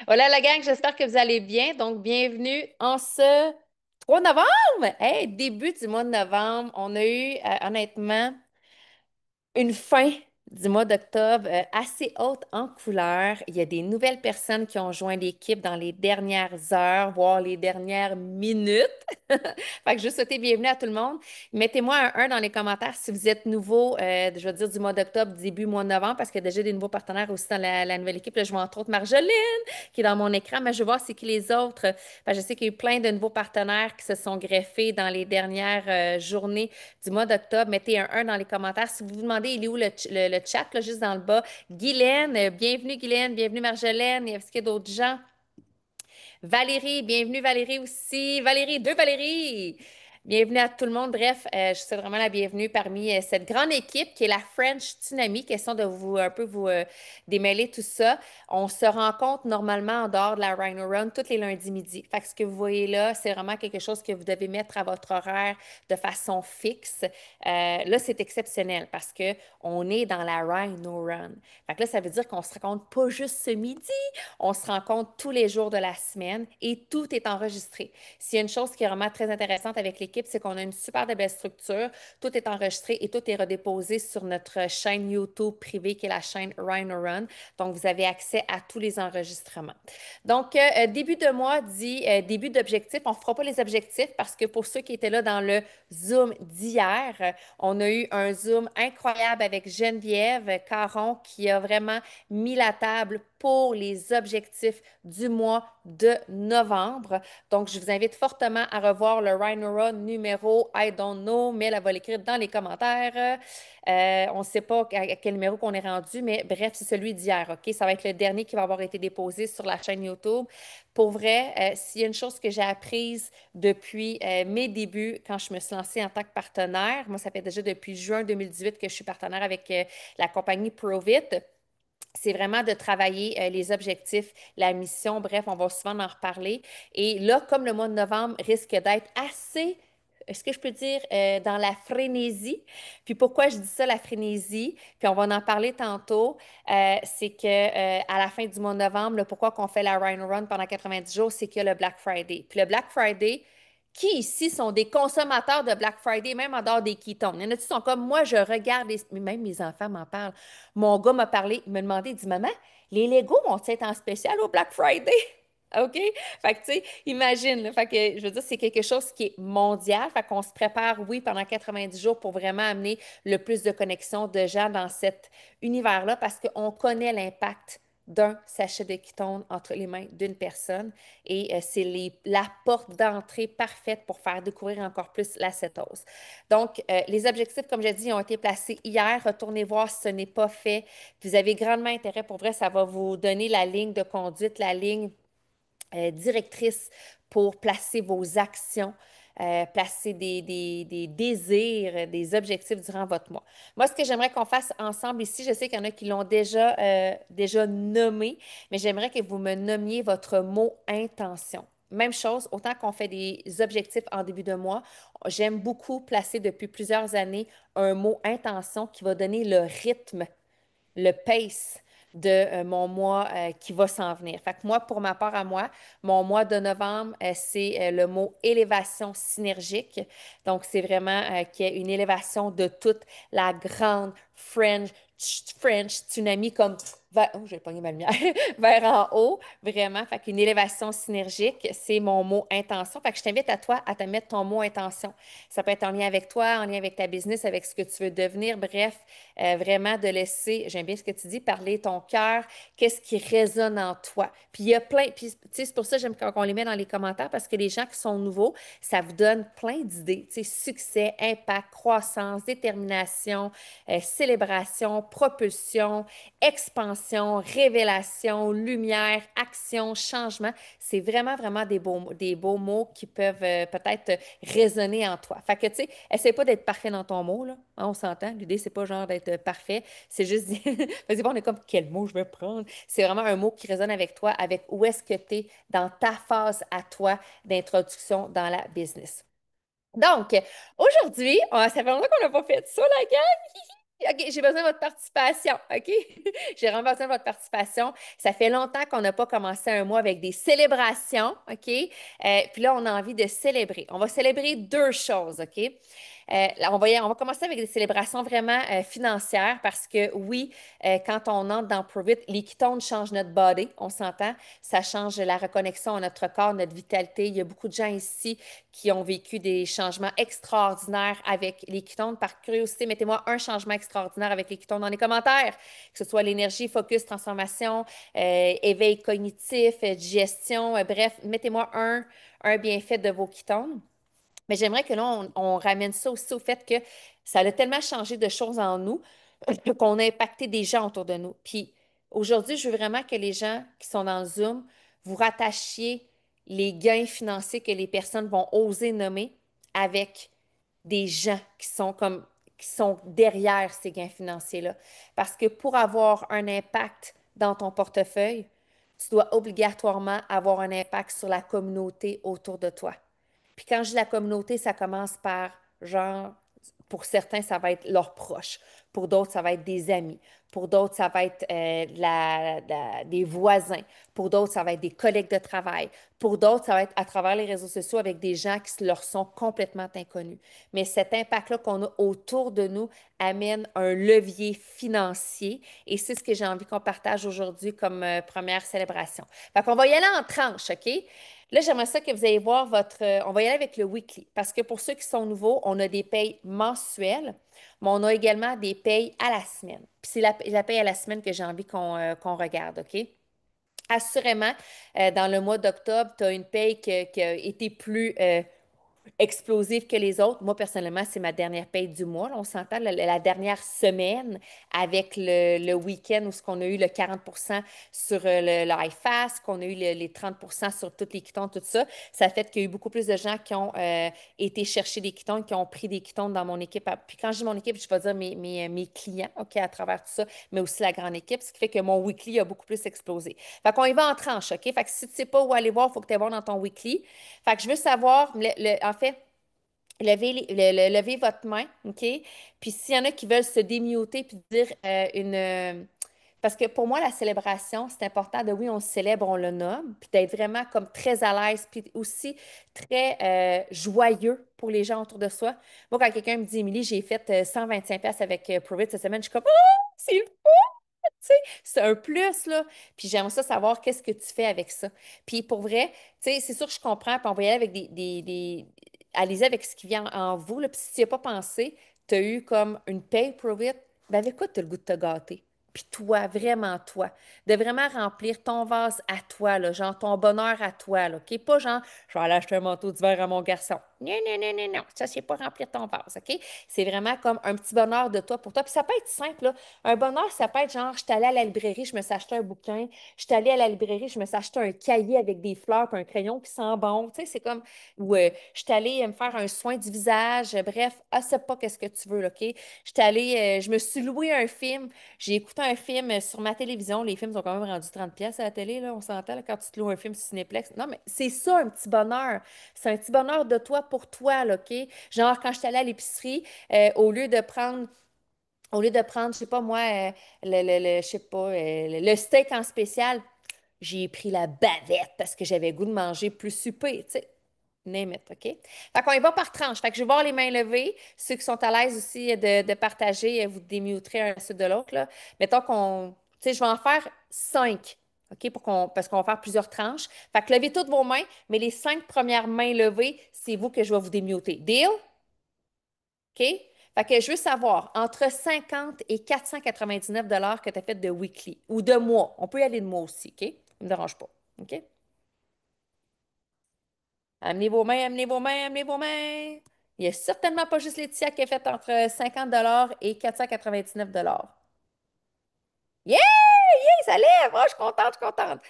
Voilà la gang, j'espère que vous allez bien. Donc, bienvenue en ce 3 novembre. Hey, début du mois de novembre. On a eu, honnêtement, une fin du mois d'octobre assez haute en couleurs. Il y a des nouvelles personnes qui ont joint l'équipe dans les dernières heures, voire les dernières minutes. Fait que je veux souhaiter bienvenue à tout le monde. Mettez-moi un dans les commentaires si vous êtes nouveau, je veux dire du mois d'octobre, début mois de novembre, parce qu'il y a déjà des nouveaux partenaires aussi dans la nouvelle équipe. Là, je vois entre autres Marjolaine qui est dans mon écran, mais je vais voir c'est qui les autres. Je sais qu'il y a eu plein de nouveaux partenaires qui se sont greffés dans les dernières journées du mois d'octobre. Mettez un dans les commentaires. Si vous vous demandez, il est où le chat, là, juste dans le bas. Guylaine, bienvenue Guylaine, bienvenue Marjolaine. Est-ce qu'il y a d'autres gens? Valérie, bienvenue Valérie aussi. Valérie, deux Valérie. Bienvenue à tout le monde. Bref, je vous souhaite vraiment la bienvenue parmi cette grande équipe qui est la French Tsunami. Question de vous un peu vous démêler tout ça. On se rencontre normalement en dehors de la Rhino Run tous les lundis midi. Fait que ce que vous voyez là, c'est vraiment quelque chose que vous devez mettre à votre horaire de façon fixe. Là, c'est exceptionnel parce que on est dans la Rhino Run. Fait que là, ça veut dire qu'on se rencontre pas juste ce midi, on se rencontre tous les jours de la semaine et tout est enregistré. S'il y a une chose qui est vraiment très intéressante avec l'équipe, c'est qu'on a une super de belle structure. Tout est enregistré et tout est redéposé sur notre chaîne YouTube privée qui est la chaîne Rhino Run. Donc, vous avez accès à tous les enregistrements. Donc, début de mois dit début d'objectif. On ne fera pas les objectifs parce que pour ceux qui étaient là dans le Zoom d'hier, on a eu un Zoom incroyable avec Geneviève Caron qui a vraiment mis la table pour les objectifs du mois de novembre. Donc, je vous invite fortement à revoir le Rhino Run numéro I don't know, mais elle va l'écrire dans les commentaires. On ne sait pas à quel numéro qu'on est rendu, mais bref, c'est celui d'hier, OK? Ça va être le dernier qui va avoir été déposé sur la chaîne YouTube. Pour vrai, s'il y a une chose que j'ai apprise depuis mes débuts, quand je me suis lancée en tant que partenaire, moi, ça fait déjà depuis juin 2018 que je suis partenaire avec la compagnie Provit. C'est vraiment de travailler les objectifs, la mission, bref, on va souvent en reparler. Et là, comme le mois de novembre risque d'être assez, est-ce que je peux dire, dans la frénésie. Puis pourquoi je dis ça, la frénésie, puis on va en parler tantôt, c'est que à la fin du mois de novembre, là, pourquoi qu'on fait la Rhino Run pendant 90 jours, c'est qu'il y a le Black Friday. Puis le Black Friday, qui ici sont des consommateurs de Black Friday, même en dehors des ketones? Il y en a qui sont comme moi, je regarde, même mes enfants m'en parlent. Mon gars m'a parlé, il m'a demandé, il dit, Maman, les Legos vont être en spécial au Black Friday? OK? Fait que, tu sais, imagine, là. Fait que, je veux dire, c'est quelque chose qui est mondial. Fait qu'on se prépare, oui, pendant 90 jours pour vraiment amener le plus de connexions de gens dans cet univers-là parce qu'on connaît l'impact d'un sachet de ketone entre les mains d'une personne et c'est la porte d'entrée parfaite pour faire découvrir encore plus l'acétose. Donc, les objectifs, comme je dis, ont été placés hier. Retournez voir si ce n'est pas fait. Vous avez grandement intérêt, pour vrai, ça va vous donner la ligne de conduite, la ligne directrice pour placer vos actions, placer des désirs, des objectifs durant votre mois. Moi, ce que j'aimerais qu'on fasse ensemble ici, je sais qu'il y en a qui l'ont déjà nommé, mais j'aimerais que vous me nommiez votre mot intention. Même chose, autant qu'on fait des objectifs en début de mois, j'aime beaucoup placer depuis plusieurs années un mot intention qui va donner le rythme, le pace de mon mois qui va s'en venir. Fait que moi, pour ma part à moi, mon mois de novembre, c'est le mot élévation synergique. Donc, c'est vraiment qu'il y ait une élévation de toute la grande French tsunami comme vers, oh, j'ai pogné ma lumière, vers en haut, vraiment. Fait qu'une élévation synergique, c'est mon mot intention. Fait que je t'invite à toi à te mettre ton mot intention. Ça peut être en lien avec toi, en lien avec ta business, avec ce que tu veux devenir. Bref, vraiment de laisser, j'aime bien ce que tu dis, parler ton cœur, qu'est-ce qui résonne en toi. Puis il y a plein, puis tu sais, c'est pour ça que j'aime quand on les met dans les commentaires parce que les gens qui sont nouveaux, ça vous donne plein d'idées, tu sais, succès, impact, croissance, détermination, célébration, propulsion, expansion, révélation, lumière, action, changement. C'est vraiment, vraiment des beaux mots qui peuvent peut-être résonner en toi. Fait que, tu sais, essaie pas d'être parfait dans ton mot, là. Hein, on s'entend. L'idée, c'est pas genre d'être parfait. C'est juste dire, vas-y, bon, on est comme, quel mot je vais prendre? C'est vraiment un mot qui résonne avec toi, avec où est-ce que tu es dans ta phase à toi d'introduction dans la business. Donc, aujourd'hui, ça fait longtemps qu'on n'a pas fait ça, la gang. OK, j'ai besoin de votre participation. OK? J'ai vraiment besoin de votre participation. Ça fait longtemps qu'on n'a pas commencé un mois avec des célébrations. OK? Puis là, on a envie de célébrer. On va célébrer deux choses. OK? Là, on va commencer avec des célébrations vraiment financières parce que oui, quand on entre dans Provit, les ketones changent notre body, on s'entend. Ça change la reconnexion à notre corps, notre vitalité. Il y a beaucoup de gens ici qui ont vécu des changements extraordinaires avec les ketones. Par curiosité, mettez-moi un changement extraordinaire avec les ketones dans les commentaires, que ce soit l'énergie, focus, transformation, éveil cognitif, digestion, bref, mettez-moi un bienfait de vos ketones. Mais j'aimerais que là, on ramène ça aussi au fait que ça a tellement changé de choses en nous qu'on a impacté des gens autour de nous. Puis aujourd'hui, je veux vraiment que les gens qui sont dans le Zoom, vous rattachiez les gains financiers que les personnes vont oser nommer avec des gens qui sont derrière ces gains financiers-là. Parce que pour avoir un impact dans ton portefeuille, tu dois obligatoirement avoir un impact sur la communauté autour de toi. Puis quand je dis la communauté, ça commence par, genre, pour certains, ça va être leurs proches. Pour d'autres, ça va être des amis. Pour d'autres, ça va être des voisins. Pour d'autres, ça va être des collègues de travail. Pour d'autres, ça va être à travers les réseaux sociaux avec des gens qui leur sont complètement inconnus. Mais cet impact-là qu'on a autour de nous amène un levier financier et c'est ce que j'ai envie qu'on partage aujourd'hui comme première célébration. Fait qu'on va y aller en tranches, OK? Là, j'aimerais ça que vous ayez voir on va y aller avec le weekly parce que pour ceux qui sont nouveaux, on a des payes mensuelles, mais on a également des payes à la semaine. Puis c'est la paye à la semaine que j'ai envie qu'on regarde, OK? Assurément, dans le mois d'octobre, tu as une paye qui a été plus explosive que les autres. Moi, personnellement, c'est ma dernière paye du mois. Là, on s'entend la dernière semaine avec le week-end où ce qu'on a eu le 40% sur le iFast, qu'on a eu les 30% sur toutes les quitons, tout ça. Ça fait qu'il y a eu beaucoup plus de gens qui ont été chercher des quitons, qui ont pris des quitons dans mon équipe. Puis quand je dis mon équipe, je vais dire mes clients, OK, à travers tout ça, mais aussi la grande équipe, ce qui fait que mon weekly a beaucoup plus explosé. Fait qu'on y va en tranches, OK? Fait que si tu ne sais pas où aller voir, il faut que tu ailles voir dans ton weekly. Fait que je veux savoir, en fait, levez votre main, OK? Puis s'il y en a qui veulent se démuter puis dire parce que pour moi, la célébration, c'est important de oui, on célèbre, on le nomme, puis d'être vraiment comme très à l'aise, puis aussi très joyeux pour les gens autour de soi. Moi, quand quelqu'un me dit, Émilie, j'ai fait 125$ avec Provit cette semaine, je suis comme, oh, c'est sais, c'est un plus, là. Puis j'aimerais ça savoir qu'est-ce que tu fais avec ça. Puis pour vrai, tu sais, c'est sûr que je comprends, puis on va y aller avec allez-y avec ce qui vient en vous, là. Puis si tu n'y as pas pensé, tu as eu comme une paye pour it, ben avec quoi tu as le goût de te gâter? Puis toi, vraiment toi, de vraiment remplir ton vase à toi, là, genre ton bonheur à toi, là, OK? Pas genre, je vais aller acheter un manteau d'hiver à mon garçon. Non, non, non, non, non, ça, c'est pas remplir ton vase, OK? C'est vraiment comme un petit bonheur de toi pour toi. Puis ça peut être simple, là. Un bonheur, ça peut être genre, je suis allée à la librairie, je me suis acheté un bouquin. Je suis allée à la librairie, je me suis acheté un cahier avec des fleurs puis un crayon qui sent bon. Tu sais, c'est comme, ou je suis allée me faire un soin du visage. Bref, ah, c'est pas qu'est-ce que tu veux, là, OK? Je suis allée, je me suis loué un film. J'ai écouté un film sur ma télévision. Les films sont quand même rendus 30 pièces à la télé, là, on s'entend, là, quand tu te loues un film sur Cinéplex. Non, mais c'est ça, un petit bonheur. C'est un petit bonheur de toi pour toi, là, OK? Genre, quand je suis allée à l'épicerie, au lieu de prendre, je sais pas moi, je sais pas, le steak en spécial, j'ai pris la bavette parce que j'avais le goût de manger plus souper, tu sais. Name it, OK? Fait qu'on y va par tranche. Fait que je vais voir les mains levées. Ceux qui sont à l'aise aussi de partager, vous démuterez un sud de l'autre, là. Mettons tu sais, je vais en faire 5, OK? Parce qu'on va faire plusieurs tranches. Fait que levez toutes vos mains, mais les 5 premières mains levées, c'est vous que je vais vous démuter. Deal? OK? Fait que je veux savoir, entre 50 et 499 que tu as fait de weekly ou de mois. On peut y aller de mois aussi, OK? Ça ne me dérange pas. OK? Amenez vos mains, amenez vos mains, amenez vos mains. Il n'y a certainement pas juste Laetitia qui a fait entre 50 et 499. Yeah! Yeah! Ça lève! Oh, je suis contente, je suis contente.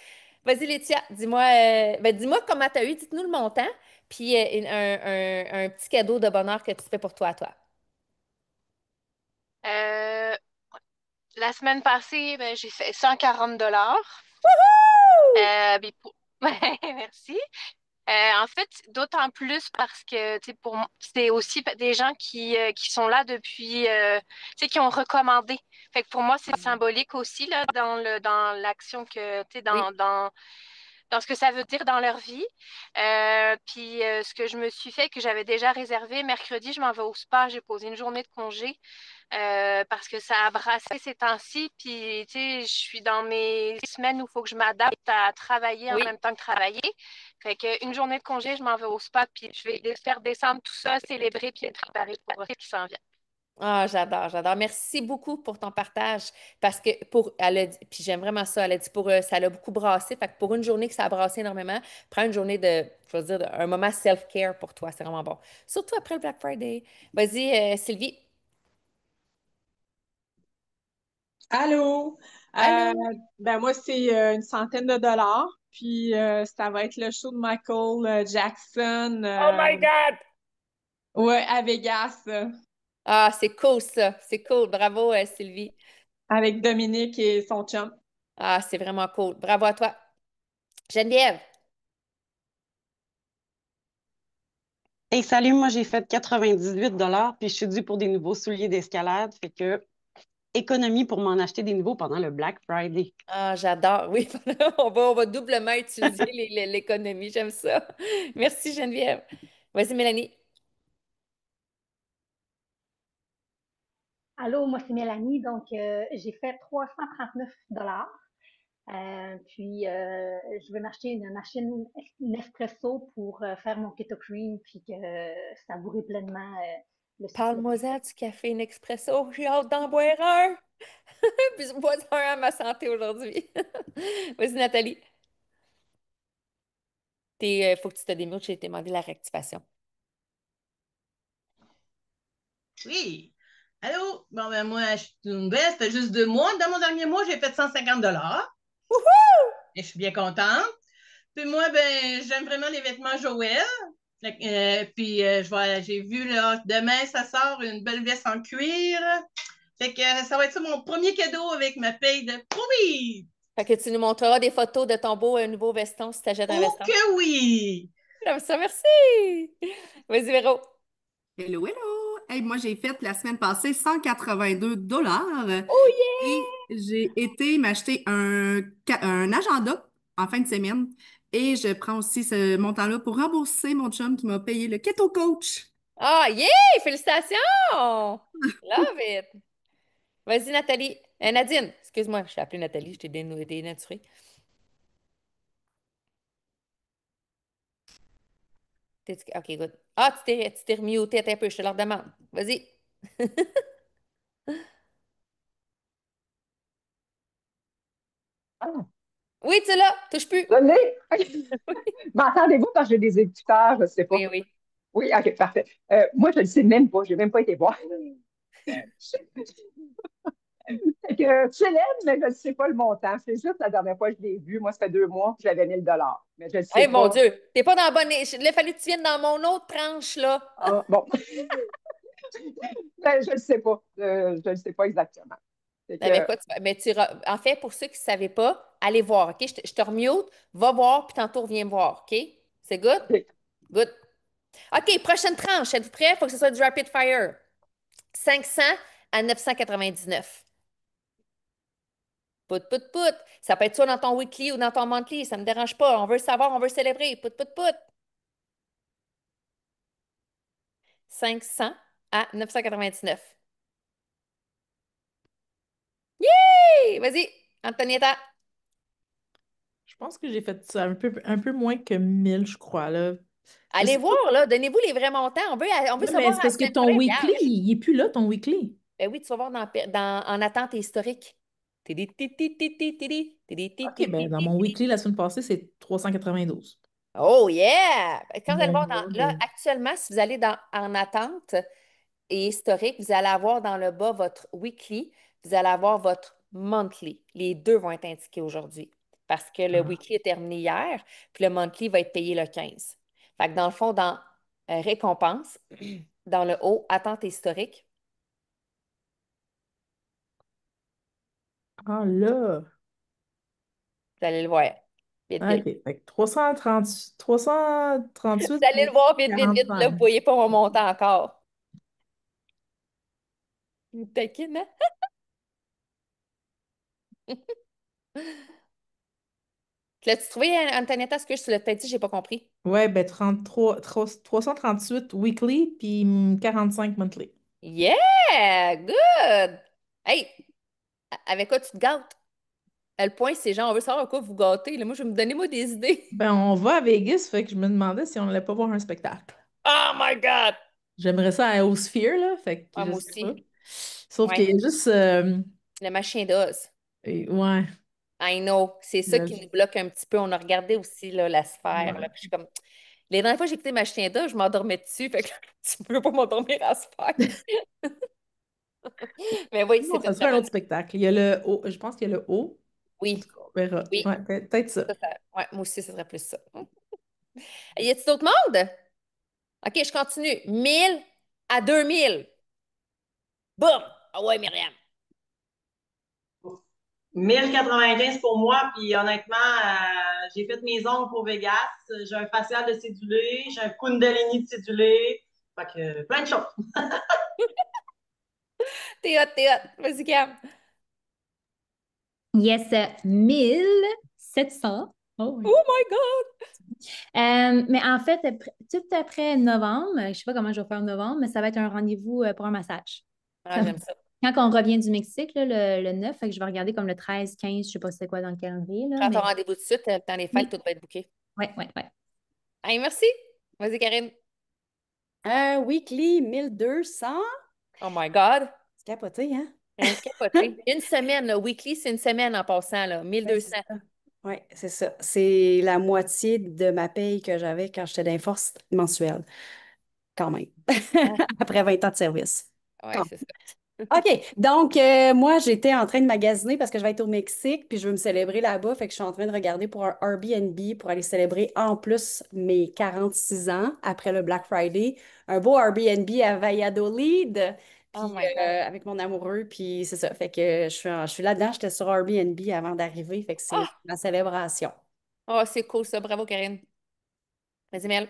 Vas-y, Laetitia, dis-moi comment tu as eu, dites-nous le montant, puis un petit cadeau de bonheur que tu fais pour toi à toi. Euh, la semaine passée, ben, j'ai fait 140 $. Wouhou! Ouais, merci. En fait, d'autant plus parce que, tu sais, c'est aussi des gens qui sont là depuis, tu sais, qui ont recommandé. Fait que pour moi, c'est symbolique aussi, là, dans l'action que, tu sais, Oui, dans ce que ça veut dire dans leur vie. Puis ce que je me suis fait, que j'avais déjà réservé, mercredi, je m'en vais au spa, j'ai posé une journée de congé parce que ça a brassé ces temps-ci. Puis, tu sais, je suis dans mes semaines où il faut que je m'adapte à travailler en oui. même temps que travailler. Fait que une journée de congé, je m'en vais au spa, puis je vais faire descendre tout ça, célébrer, puis être préparée pour ce qui s'en vient. Ah, j'adore, j'adore. Merci beaucoup pour ton partage. Parce que elle a dit, puis j'aime vraiment ça. Elle a dit ça l'a beaucoup brassé. Fait que pour une journée que ça a brassé énormément, prends une journée je veux dire, un moment self-care pour toi. C'est vraiment bon. Surtout après le Black Friday. Vas-y, Sylvie. Allô? Euh, Allô? ben moi, c'est une centaine de dollars. Puis ça va être le show de Michael Jackson Oh my God! ouais, à Vegas Ah, c'est cool ça. C'est cool. Bravo, Sylvie. avec Dominique et son chum. Ah, c'est vraiment cool. Bravo à toi. Geneviève. Hey, salut, moi j'ai fait 98 puis je suis due pour des nouveaux souliers d'escalade. Fait que économie pour m'en acheter des nouveaux pendant le Black Friday. Ah, j'adore. Oui, on va doublement utiliser l'économie. J'aime ça. Merci, Geneviève. Vas-y, Mélanie. Allô, moi c'est Mélanie, donc j'ai fait 339 $. Je vais m'acheter une machine Nespresso pour faire mon keto cream puis que savourer pleinement le succès. Parle-moi-en du café Nespresso. J'ai hâte d'en boire un. Puis je bois un à ma santé aujourd'hui. Vas-y, Nathalie. Faut que tu te démutes. J'ai demandé la réactivation. Oui. Allô? Bon, ben moi, je suis une nouvelle. Ça fait juste 2 mois. Dans mon dernier mois, j'ai fait 150 $ et je suis bien contente. Puis moi, ben, j'aime vraiment les vêtements Joël. Puis j'ai vu là, demain, ça sort une belle veste en cuir. Fait que ça va être ça mon premier cadeau avec ma paye de oui! Fait que tu nous montreras des photos de ton beau nouveau veston si tu achètes un Oh veston. que oui! J'aime ça, merci. Vas-y, Véro. Hello, hello! Hey, moi, j'ai fait la semaine passée 182 $ Oh et yeah! j'ai été m'acheter un agenda en fin de semaine. Et je prends aussi ce montant-là pour rembourser mon chum qui m'a payé le Keto Coach. Ah, yeah! Félicitations! Love it! Vas-y, Nathalie. Nadine, excuse-moi, je t'ai appelée Nathalie, je t'ai dénaturée. OK, good. Ah, tu t'es remuté un peu, je te le redemande. Vas-y. Ah, Oui, tu l'as, touche plus. je l'ai? OK. M'entendez-vous parce que j'ai des écouteurs? Je ne sais pas. Oui, oui. Oui, OK, parfait. Moi, je ne le sais même pas. Je n'ai même pas été voir. Fait que, je l'aime, mais je ne sais pas le montant. C'est juste la dernière fois que je l'ai vu. Moi, ça fait 2 mois que j'avais 1000 $. Mais je ne sais Eh mon pas. Dieu, t'es pas dans la bonne. Il a fallu que tu viennes dans mon autre tranche, là. Ah, bon. Ben, je ne sais pas. Je ne sais pas exactement. Fait Eh ben, que, écoute, en fait, pour ceux qui ne savaient pas, allez voir, OK? Je te remute, va voir, puis tantôt, reviens me voir, OK? C'est good? OK. Good. OK, prochaine tranche. Êtes-vous prêts? Il faut que ce soit du rapid fire. 500 à 999. Pout, pout, pout. Ça peut être soit dans ton weekly ou dans ton monthly. Ça ne me dérange pas. On veut savoir, on veut célébrer. Pout, pout, pout. 500 à 999. Hey, vas-y, Antonietta. Je pense que j'ai fait ça un peu moins que 1000, je crois, là. Je Allez sais pas. voir, là. Donnez-vous les vrais montants. On veut Ouais, mais savoir c'est à la parce que semaine ton près. weekly, Regarde. il est plus là, ton weekly. Ben oui, tu vas voir en attente historique. Tidi, tidi, tidi, tidi, tidi, tidi, OK, ben tidi, dans mon tidi. weekly, la semaine passée, c'est 392. Oh yeah! Quand vous allez Mon voir mois là, de... actuellement, si vous allez en attente et historique, vous allez avoir dans le bas votre weekly, vous allez avoir votre monthly. Les deux vont être indiqués aujourd'hui parce que le Ah, weekly est terminé hier, puis le monthly va être payé le 15. Fait que dans le fond, dans récompense, dans le haut, attente historique, ah, là. vous allez le voir. Vite, vite. OK. Fait que 338 Vous allez le voir vite, vite, vite. Là, vous 45. voyez pas mon montant encore. Vous taquine, hein? L'as-tu trouvé, Antonietta? Ce que je te l'ai peut-être dit, j'ai pas compris. Ouais, ben 338 weekly puis 45 monthly. Yeah! Good! Hey, avec quoi tu te gâtes? Le point, c'est genre, on veut savoir à quoi vous gâtez. Là, moi, je vais me donner moi des idées. Ben, on va à Vegas, fait que je me demandais si on allait pas voir un spectacle. Oh my God! J'aimerais ça à Sphere, là, fait que Ah, je moi sais pas. aussi. Sauf qu'il Ouais. y a juste... Le machin d'os. ouais. I know. C'est ça qui nous bloque un petit peu. On a regardé aussi là, la sphère. Là, Ouais. puis je suis comme... Les dernières fois que j'ai écouté Machin d'os, je m'endormais dessus. Fait que tu peux pas m'endormir à sphère. Mais oui, Non, c'est ça une serait un commande. autre spectacle. Il y a le haut, je pense qu'il y a le haut. En Oui, tout cas, on verra. oui. Ouais, peut-être ça. Ouais, moi aussi, ce serait plus ça. Y a-t-il d'autres monde? OK, je continue. 1 000 à 2 000. Boum! Ah ouais, Myriam. 1095 pour moi, puis honnêtement, j'ai fait mes ongles pour Vegas. J'ai un facial de cédulé, j'ai un Kundalini de cédulé. Fait que plein de choses. T'es hot, t'es hot. Vas-y, Cam. Yes, 1700. Oh, oui. Oh my God! Mais en fait, tout après novembre, je ne sais pas comment je vais faire en novembre, mais ça va être un rendez-vous pour un massage. Ah, j'aime ça. Quand on revient du Mexique, là, le 9, fait que je vais regarder comme le 13, 15, je ne sais pas c'est quoi dans le calendrier. Là, Prends ton mais... rendez-vous tout de suite. Dans les fêtes, Oui, tout va être booké. oui, oui, oui. Hey, merci. Vas-y, Karine. Weekly, 1200. Oh my God. C'est capoté, hein? Hein, capoté. Une semaine, là. Weekly, c'est une semaine en passant, là. Ouais, 1200. c'est ça. Oui, c'est ça. C'est la moitié de ma paye que j'avais quand j'étais dans les forces mensuelles, quand même. Ah, Après 20 ans de service. ouais, c'est ça. OK. Donc, moi, j'étais en train de magasiner parce que je vais être au Mexique, puis je veux me célébrer là-bas. Fait que je suis en train de regarder pour un Airbnb pour aller célébrer en plus mes 46 ans après le Black Friday. Un beau Airbnb à Valladolid, Oh puis my God. avec mon amoureux, puis c'est ça. Fait que je suis là-dedans. J'étais sur Airbnb avant d'arriver. Fait que c'est Ah! ma célébration. Oh, c'est cool, ça. Bravo, Karine. Vas-y, Mel.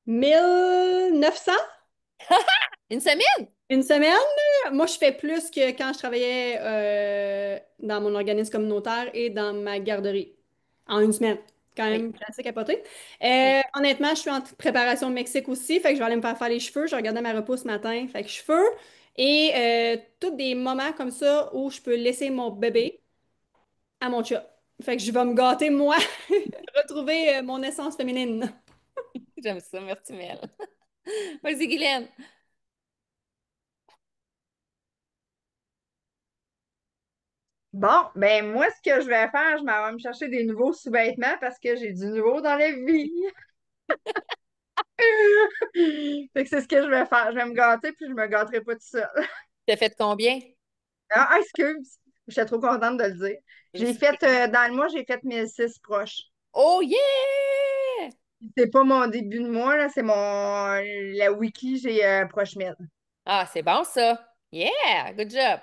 1900? Une semaine? Une semaine? Moi, je fais plus que quand je travaillais dans mon organisme communautaire et dans ma garderie. En une semaine. Quand Oui. même classique à poter. Oui. Honnêtement, je suis en préparation au Mexique aussi. Fait que je vais aller me faire les cheveux. Je regardais ma repos ce matin. Fait que cheveux. Et tous des moments comme ça où je peux laisser mon bébé à mon chat. Fait que je vais me gâter, moi, retrouver mon essence féminine. J'aime ça. Merci, Mel. Vas-y, Guylaine. Bon, ben moi, ce que je vais faire, je m'en vais me chercher des nouveaux sous-vêtements parce que j'ai du nouveau dans la vie. Fait que c'est ce que je vais faire. Je vais me gâter, puis je me gâterai pas tout seul. T'as fait combien? Ah, excuse, j'étais trop contente de le dire. J'ai fait, dans le mois, j'ai fait 1006 proches. Oh yeah! C'est pas mon début de mois, là, c'est la weekly, j'ai proche 1000. Ah, c'est bon, ça. Yeah! Good job.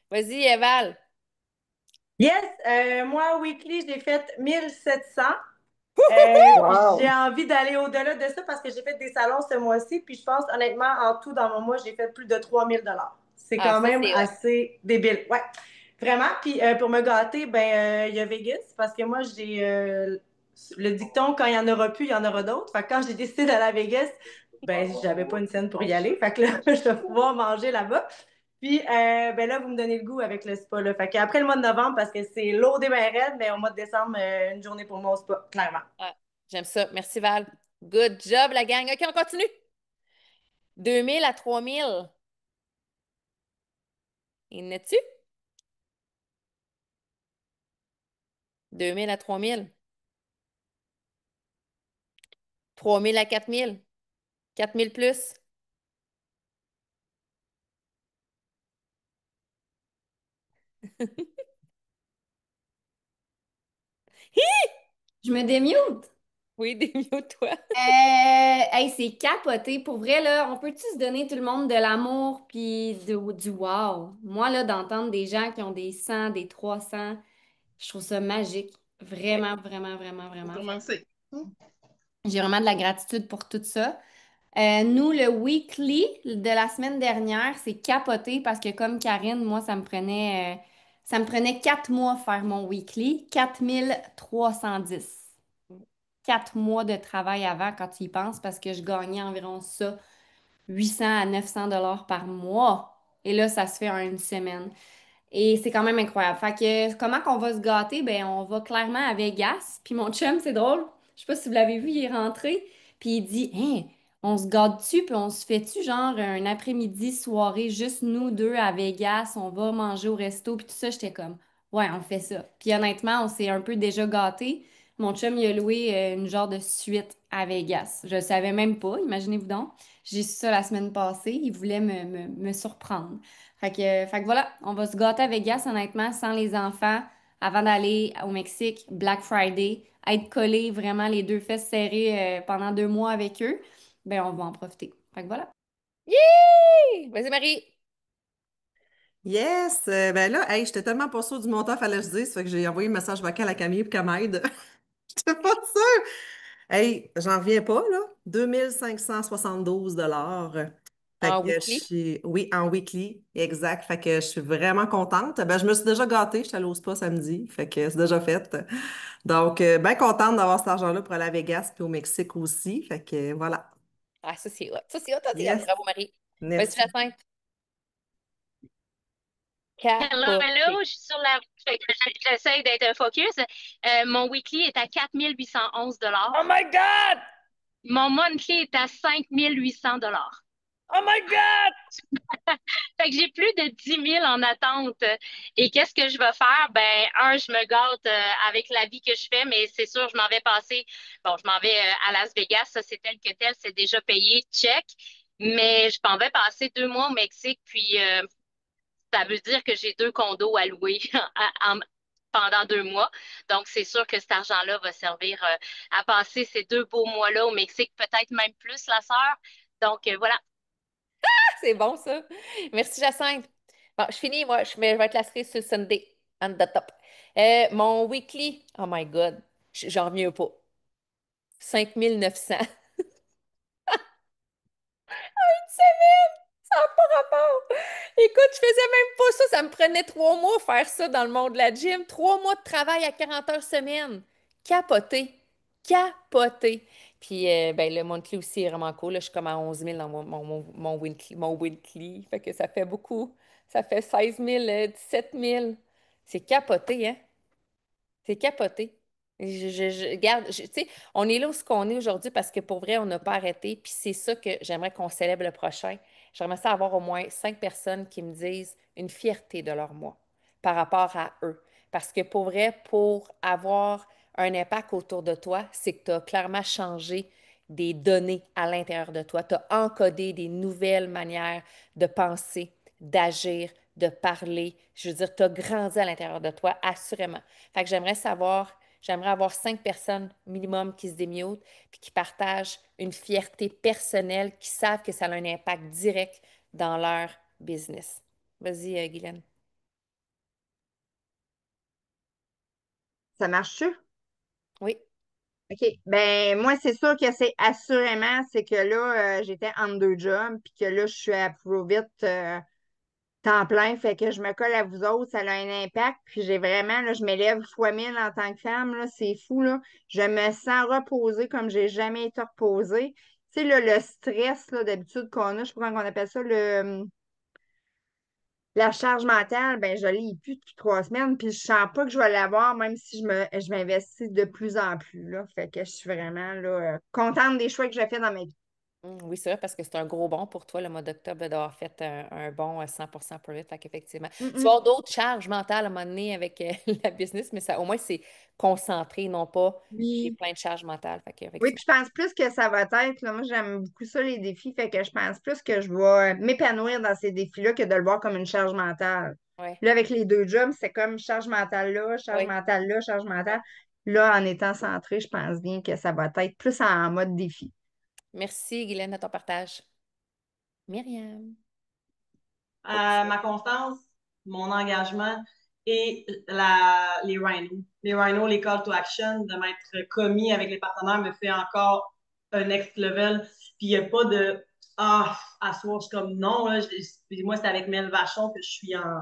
Vas-y, Val. Yes, moi, weekly, j'ai fait 1700. Puis j'ai Wow! envie d'aller au-delà de ça parce que j'ai fait des salons ce mois-ci. Puis je pense, honnêtement, en tout, dans mon mois, j'ai fait plus de 3000 dollars. C'est Ah, quand ça, même c'est hot. assez débile. Ouais, vraiment. Puis pour me gâter, ben il y a Vegas parce que moi, j'ai le dicton, quand il y en aura plus, il y en aura d'autres. Fait que quand j'ai décidé d'aller à Vegas, ben j'avais pas une scène pour y aller. Fait que là, je vais pouvoir manger là-bas. Puis, ben là, vous me donnez le goût avec le spa, là. Fait qu'après le mois de novembre, parce que c'est lourd des bien raide, mais au mois de décembre, une journée pour moi au spa, clairement. Ah, j'aime ça. Merci, Val. Good job, la gang. OK, on continue. 2 000 à 3 000. Il en tu 2 000 à 3 000. 3 000 à 4 000. 4 000 plus. Je me démute. Oui, des mieux, toi. Hey, c'est capoté. Pour vrai, là, on peut-tu se donner tout le monde de l'amour puis du wow? Moi, là, d'entendre des gens qui ont des 100, des 300, je trouve ça magique. Vraiment, vraiment, vraiment, Pour vraiment. commencer. J'ai vraiment de la gratitude pour tout ça. Nous, le weekly de la semaine dernière, c'est capoté parce que comme Karine, moi, ça me prenait 4 mois faire mon weekly, 4310. 4 mois de travail avant quand tu y penses parce que je gagnais environ ça, 800 à 900 dollars par mois. Et là, ça se fait en une semaine. Et c'est quand même incroyable. Fait que comment qu'on va se gâter? Ben, on va clairement à Vegas. Puis mon chum, c'est drôle. Je sais pas si vous l'avez vu, il est rentré. Puis il dit, hein, on se gâte-tu? Puis on se fait-tu genre un après-midi, soirée, juste nous deux à Vegas? On va manger au resto. Puis tout ça, j'étais comme, ouais, on fait ça. Puis honnêtement, on s'est un peu déjà gâtés. Mon chum, il a loué une genre de suite à Vegas. Je le savais même pas, imaginez-vous donc. J'ai su ça la semaine passée. Il voulait me surprendre. Fait que voilà, on va se gâter à Vegas, honnêtement, sans les enfants, avant d'aller au Mexique, Black Friday, être collés vraiment les deux fesses serrées pendant 2 mois avec eux. Ben, on va en profiter. Fait que voilà. Yeah! Vas-y, Marie. Yes! Ben là, hey, j'étais tellement pas sûre du montant, fallait que je dise, fait que j'ai envoyé un message vocal à Camille pour qu'elle m'aide. J'étais pas sûre! Hey, j'en reviens pas, là. 2572 $. Fait En que weekly. oui, en weekly, exact. Fait que je suis vraiment contente. Ben, je me suis déjà gâtée, je suis allée au spa samedi. Fait que c'est déjà fait. Donc, bien contente d'avoir cet argent-là pour aller à Vegas puis au Mexique aussi. Fait que voilà. Ah, ça, c'est hot. Ça, c'est hot, hot, hot. Yes. Bravo, Marie. Vas-y, Merci. Jacinthe. Hello, Capoté. hello, je suis sur la route, fait que j'essaie d'être focus. Mon weekly est à 4811 Oh my God! Mon monthly est à 5800 Oh my God! Fait que j'ai plus de 10 000 en attente. Et qu'est-ce que je vais faire? Ben, je me gâte avec la vie que je fais, mais c'est sûr, je m'en vais passer. Bon, je m'en vais à Las Vegas, ça c'est tel que tel, c'est déjà payé, check. Mais je m'en vais passer 2 mois au Mexique, puis ça veut dire que j'ai 2 condos à louer pendant 2 mois. Donc, c'est sûr que cet argent-là va servir à passer ces 2 beaux mois-là au Mexique, peut-être même plus, la sœur. Donc, voilà. C'est bon, ça. Merci, Jacinthe. Bon, je finis, moi. Je vais être la cerise sur le Sunday. On the top. Mon weekly, oh my God, j'en reviens pas. 5900. Une semaine! Ça n'a pas rapport. Écoute, je faisais même pas ça. Ça me prenait 3 mois faire ça dans le monde de la gym. 3 mois de travail à 40 heures semaine. Capoté. Capoté. Puis, ben, le monthly aussi est vraiment cool. Là, je suis comme à 11 000 dans mon weekly, mon weekly. Fait que ça fait beaucoup. Ça fait 16 000, 17 000. C'est capoté, hein? C'est capoté. Regarde, tu sais, on est là où ce qu'on est aujourd'hui parce que pour vrai, on n'a pas arrêté. Puis c'est ça que j'aimerais qu'on célèbre le prochain. J'aimerais ça avoir au moins 5 personnes qui me disent une fierté de leur moi par rapport à eux. Parce que pour vrai, pour avoir un impact autour de toi, c'est que tu as clairement changé des données à l'intérieur de toi. Tu as encodé des nouvelles manières de penser, d'agir, de parler. Je veux dire, tu as grandi à l'intérieur de toi, assurément. Fait que j'aimerais avoir 5 personnes minimum qui se démutent puis qui partagent une fierté personnelle, qui savent que ça a un impact direct dans leur business. Vas-y, Guylaine. Ça marche-tu? Oui. OK. Ben, moi, c'est sûr que c'est que là, j'étais en 2 jobs, puis que là, je suis à Provit temps plein, fait que je me colle à vous autres, ça a un impact, puis j'ai vraiment, là, je m'élève fois 1000 en tant que femme, là, c'est fou, là. Je me sens reposée comme j'ai jamais été reposée. Tu sais, là, le stress, là, d'habitude qu'on a, je sais pas comment on appelle ça, la charge mentale, ben, je l'ai plus depuis 3 semaines, puis je sens pas que je vais l'avoir, même si je m'investis de plus en plus, là. Fait que je suis vraiment, là, contente des choix que j'ai fait dans ma vie. Oui, c'est vrai, parce que c'est un gros bond pour toi, le mois d'octobre, d'avoir fait un bon 100% profit. Fait qu'effectivement, tu vas Mm-mm. avoir d'autres charges mentales à un moment donné avec la business, mais ça, au moins, c'est concentré, non pas j'ai Oui. plein de charges mentales. Fait Oui, qu'effectivement, puis je pense plus que ça va être, là, moi j'aime beaucoup ça, les défis, fait que je pense plus que je vais m'épanouir dans ces défis-là que de le voir comme une charge mentale. oui, Là, avec les 2 jobs, c'est comme charge mentale là, charge oui, mentale là, charge oui. mentale. Là, en étant centré, je pense bien que ça va être plus en mode défi. Merci, Guylaine, de ton partage. Myriam. Ma constance, mon engagement et les rhinos. Les rhinos, les call to action, de m'être commis avec les partenaires me fait encore un next level. Puis il n'y a pas de à soir, je suis comme non. Là, puis moi, c'est avec Mel Vachon que je suis en.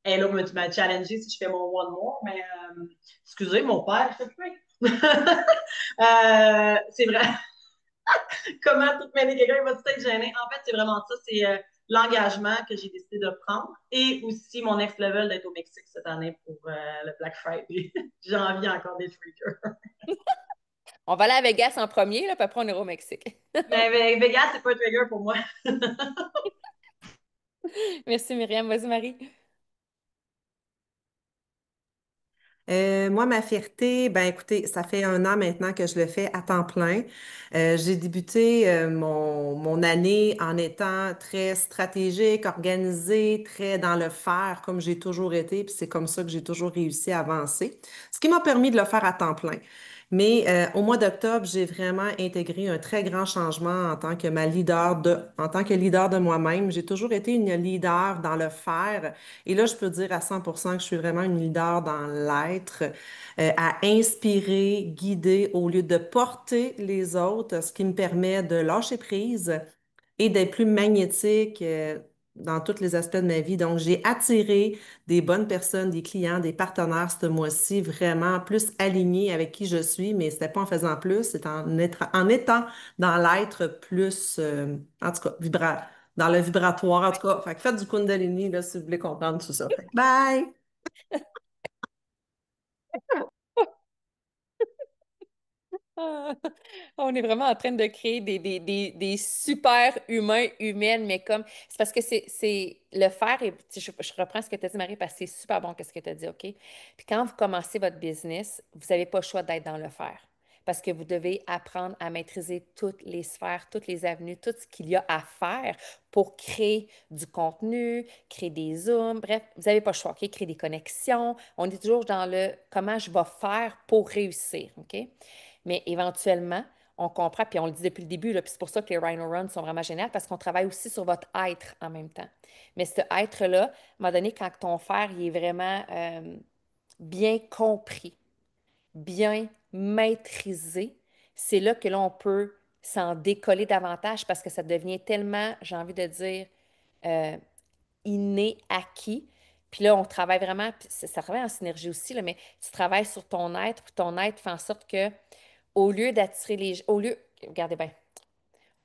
Et là, tu m'as challengé si je fais mon one more, mais excusez, mon père, je fais c'est vrai. Comment tout mêler quelqu'un, il va tout être gêné. En fait, c'est vraiment ça, c'est l'engagement que j'ai décidé de prendre et aussi mon next level d'être au Mexique cette année pour le Black Friday. J'ai envie encore des freakers. On va aller à Vegas en premier, là, puis après, on ira au Mexique. Mais Vegas, c'est pas un trigger pour moi. Merci, Myriam. Vas-y, Marie. Moi, ma fierté, ben écoutez, ça fait 1 an maintenant que je le fais à temps plein. J'ai débuté mon année en étant très stratégique, organisée, très dans le faire, comme j'ai toujours été, puis c'est comme ça que j'ai toujours réussi à avancer, ce qui m'a permis de le faire à temps plein. Mais au mois d'octobre, j'ai vraiment intégré un très grand changement en tant que leader de moi-même. J'ai toujours été une leader dans le faire. Et là, je peux dire à 100% que je suis vraiment une leader dans l'être, à inspirer, guider au lieu de porter les autres, ce qui me permet de lâcher prise et d'être plus magnétique, dans tous les aspects de ma vie. Donc, j'ai attiré des bonnes personnes, des clients, des partenaires ce mois-ci, vraiment plus alignés avec qui je suis, mais c'était pas en faisant plus, c'est en étant dans l'être plus, en tout cas, dans le vibratoire, en tout cas. Fait que faites du Kundalini, là, si vous voulez comprendre tout ça. Fait que bye! Ah, on est vraiment en train de créer des super humains, humaines, mais comme. C'est parce que c'est le faire, et je reprends ce que tu as dit, Marie, parce que c'est super bon ce que tu as dit, OK? Puis quand vous commencez votre business, vous n'avez pas le choix d'être dans le faire. Parce que vous devez apprendre à maîtriser toutes les sphères, toutes les avenues, tout ce qu'il y a à faire pour créer du contenu, créer des Zooms, bref, vous n'avez pas le choix, OK? Créer des connexions. On est toujours dans le comment je vais faire pour réussir, OK? Mais éventuellement, on comprend, puis on le dit depuis le début, là, puis c'est pour ça que les Rhino Runs sont vraiment géniales, parce qu'on travaille aussi sur votre être en même temps. Mais ce être-là, à un moment donné, quand ton faire il est vraiment bien compris, bien maîtrisé, c'est là que là, on peut s'en décoller davantage parce que ça devient tellement, j'ai envie de dire, euh, inné, acquis. Puis là, on travaille vraiment, puis ça travaille en synergie aussi, là, mais tu travailles sur ton être, puis ton être fait en sorte que au lieu d'attirer les gens, regardez bien,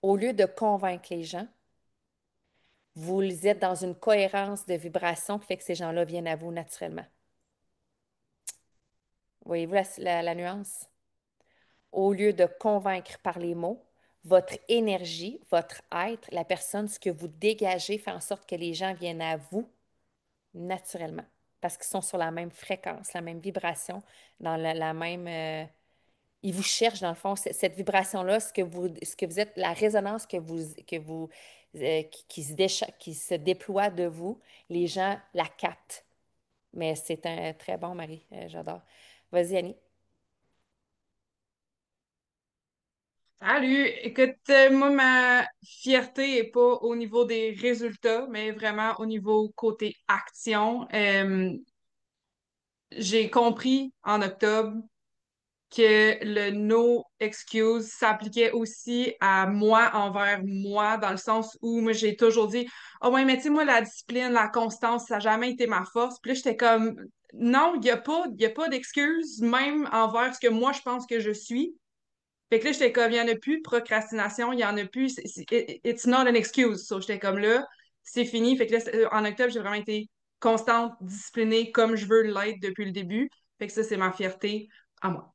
au lieu de convaincre les gens, vous êtes dans une cohérence de vibration qui fait que ces gens-là viennent à vous naturellement. Voyez-vous la nuance? Au lieu de convaincre par les mots, votre énergie, votre être, la personne, ce que vous dégagez fait en sorte que les gens viennent à vous naturellement parce qu'ils sont sur la même fréquence, la même vibration, dans la même, il vous cherche, dans le fond, cette vibration-là, ce que vous êtes, la résonance qui se déploie de vous, les gens la captent. Mais c'est un très bon mari, j'adore. Vas-y, Annie. Salut! Écoute, moi, ma fierté n'est pas au niveau des résultats, mais vraiment au niveau côté action. J'ai compris en octobre que le no excuse s'appliquait aussi à moi envers moi, dans le sens où moi j'ai toujours dit oh ouais, mais tu sais, moi, la discipline, la constance, ça n'a jamais été ma force. Puis là, j'étais comme non, il y a pas d'excuse, même envers ce que moi je pense que je suis. Fait que là, j'étais comme, il n'y en a plus de procrastination, il n'y en a plus, it's not an excuse. So, j'étais comme là, c'est fini. Fait que là, en octobre, j'ai vraiment été constante, disciplinée, comme je veux l'être depuis le début. Fait que ça, c'est ma fierté à moi.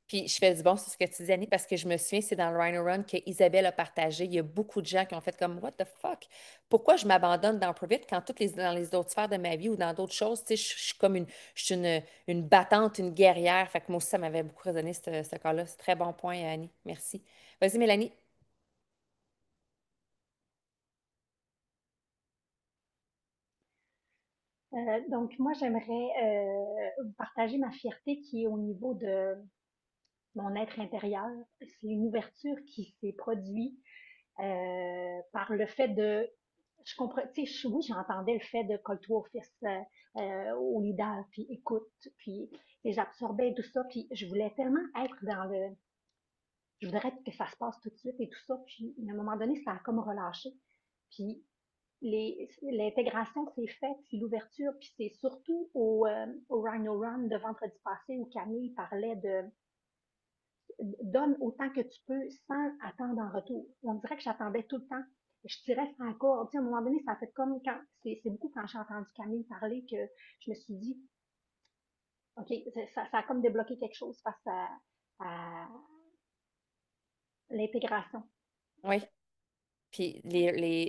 Puis je fais du bon sur ce que tu dis, Annie, parce que je me souviens, c'est dans le Rhino Run que Isabelle a partagé. Il y a beaucoup de gens qui ont fait comme What the fuck? Pourquoi je m'abandonne dans Profit quand dans les autres sphères de ma vie ou dans d'autres choses, tu sais, je suis comme je suis une battante, une guerrière. Fait que moi aussi, ça m'avait beaucoup résonné, ce cas-là. C'est très bon point, Annie. Merci. Vas-y, Mélanie. Donc, moi, j'aimerais vous partager ma fierté qui est au niveau de mon être intérieur. C'est une ouverture qui s'est produite par le fait de je comprends, tu sais, oui, j'entendais le fait de colle-toi au fils, au leader, puis écoute, puis et j'absorbais tout ça, puis je voulais tellement être dans le, je voudrais que ça se passe tout de suite et tout ça, puis à un moment donné, ça a comme relâché. Puis l'intégration s'est faite, puis l'ouverture, puis c'est surtout au Rhino Run de vendredi passé où Camille parlait de donne autant que tu peux sans attendre en retour. On dirait que j'attendais tout le temps. Je tirais sur la corde. Tu sais, à un moment donné, ça a fait comme quand, c'est beaucoup quand j'ai entendu Camille parler que je me suis dit, OK, ça a comme débloqué quelque chose face à l'intégration. Oui. Puis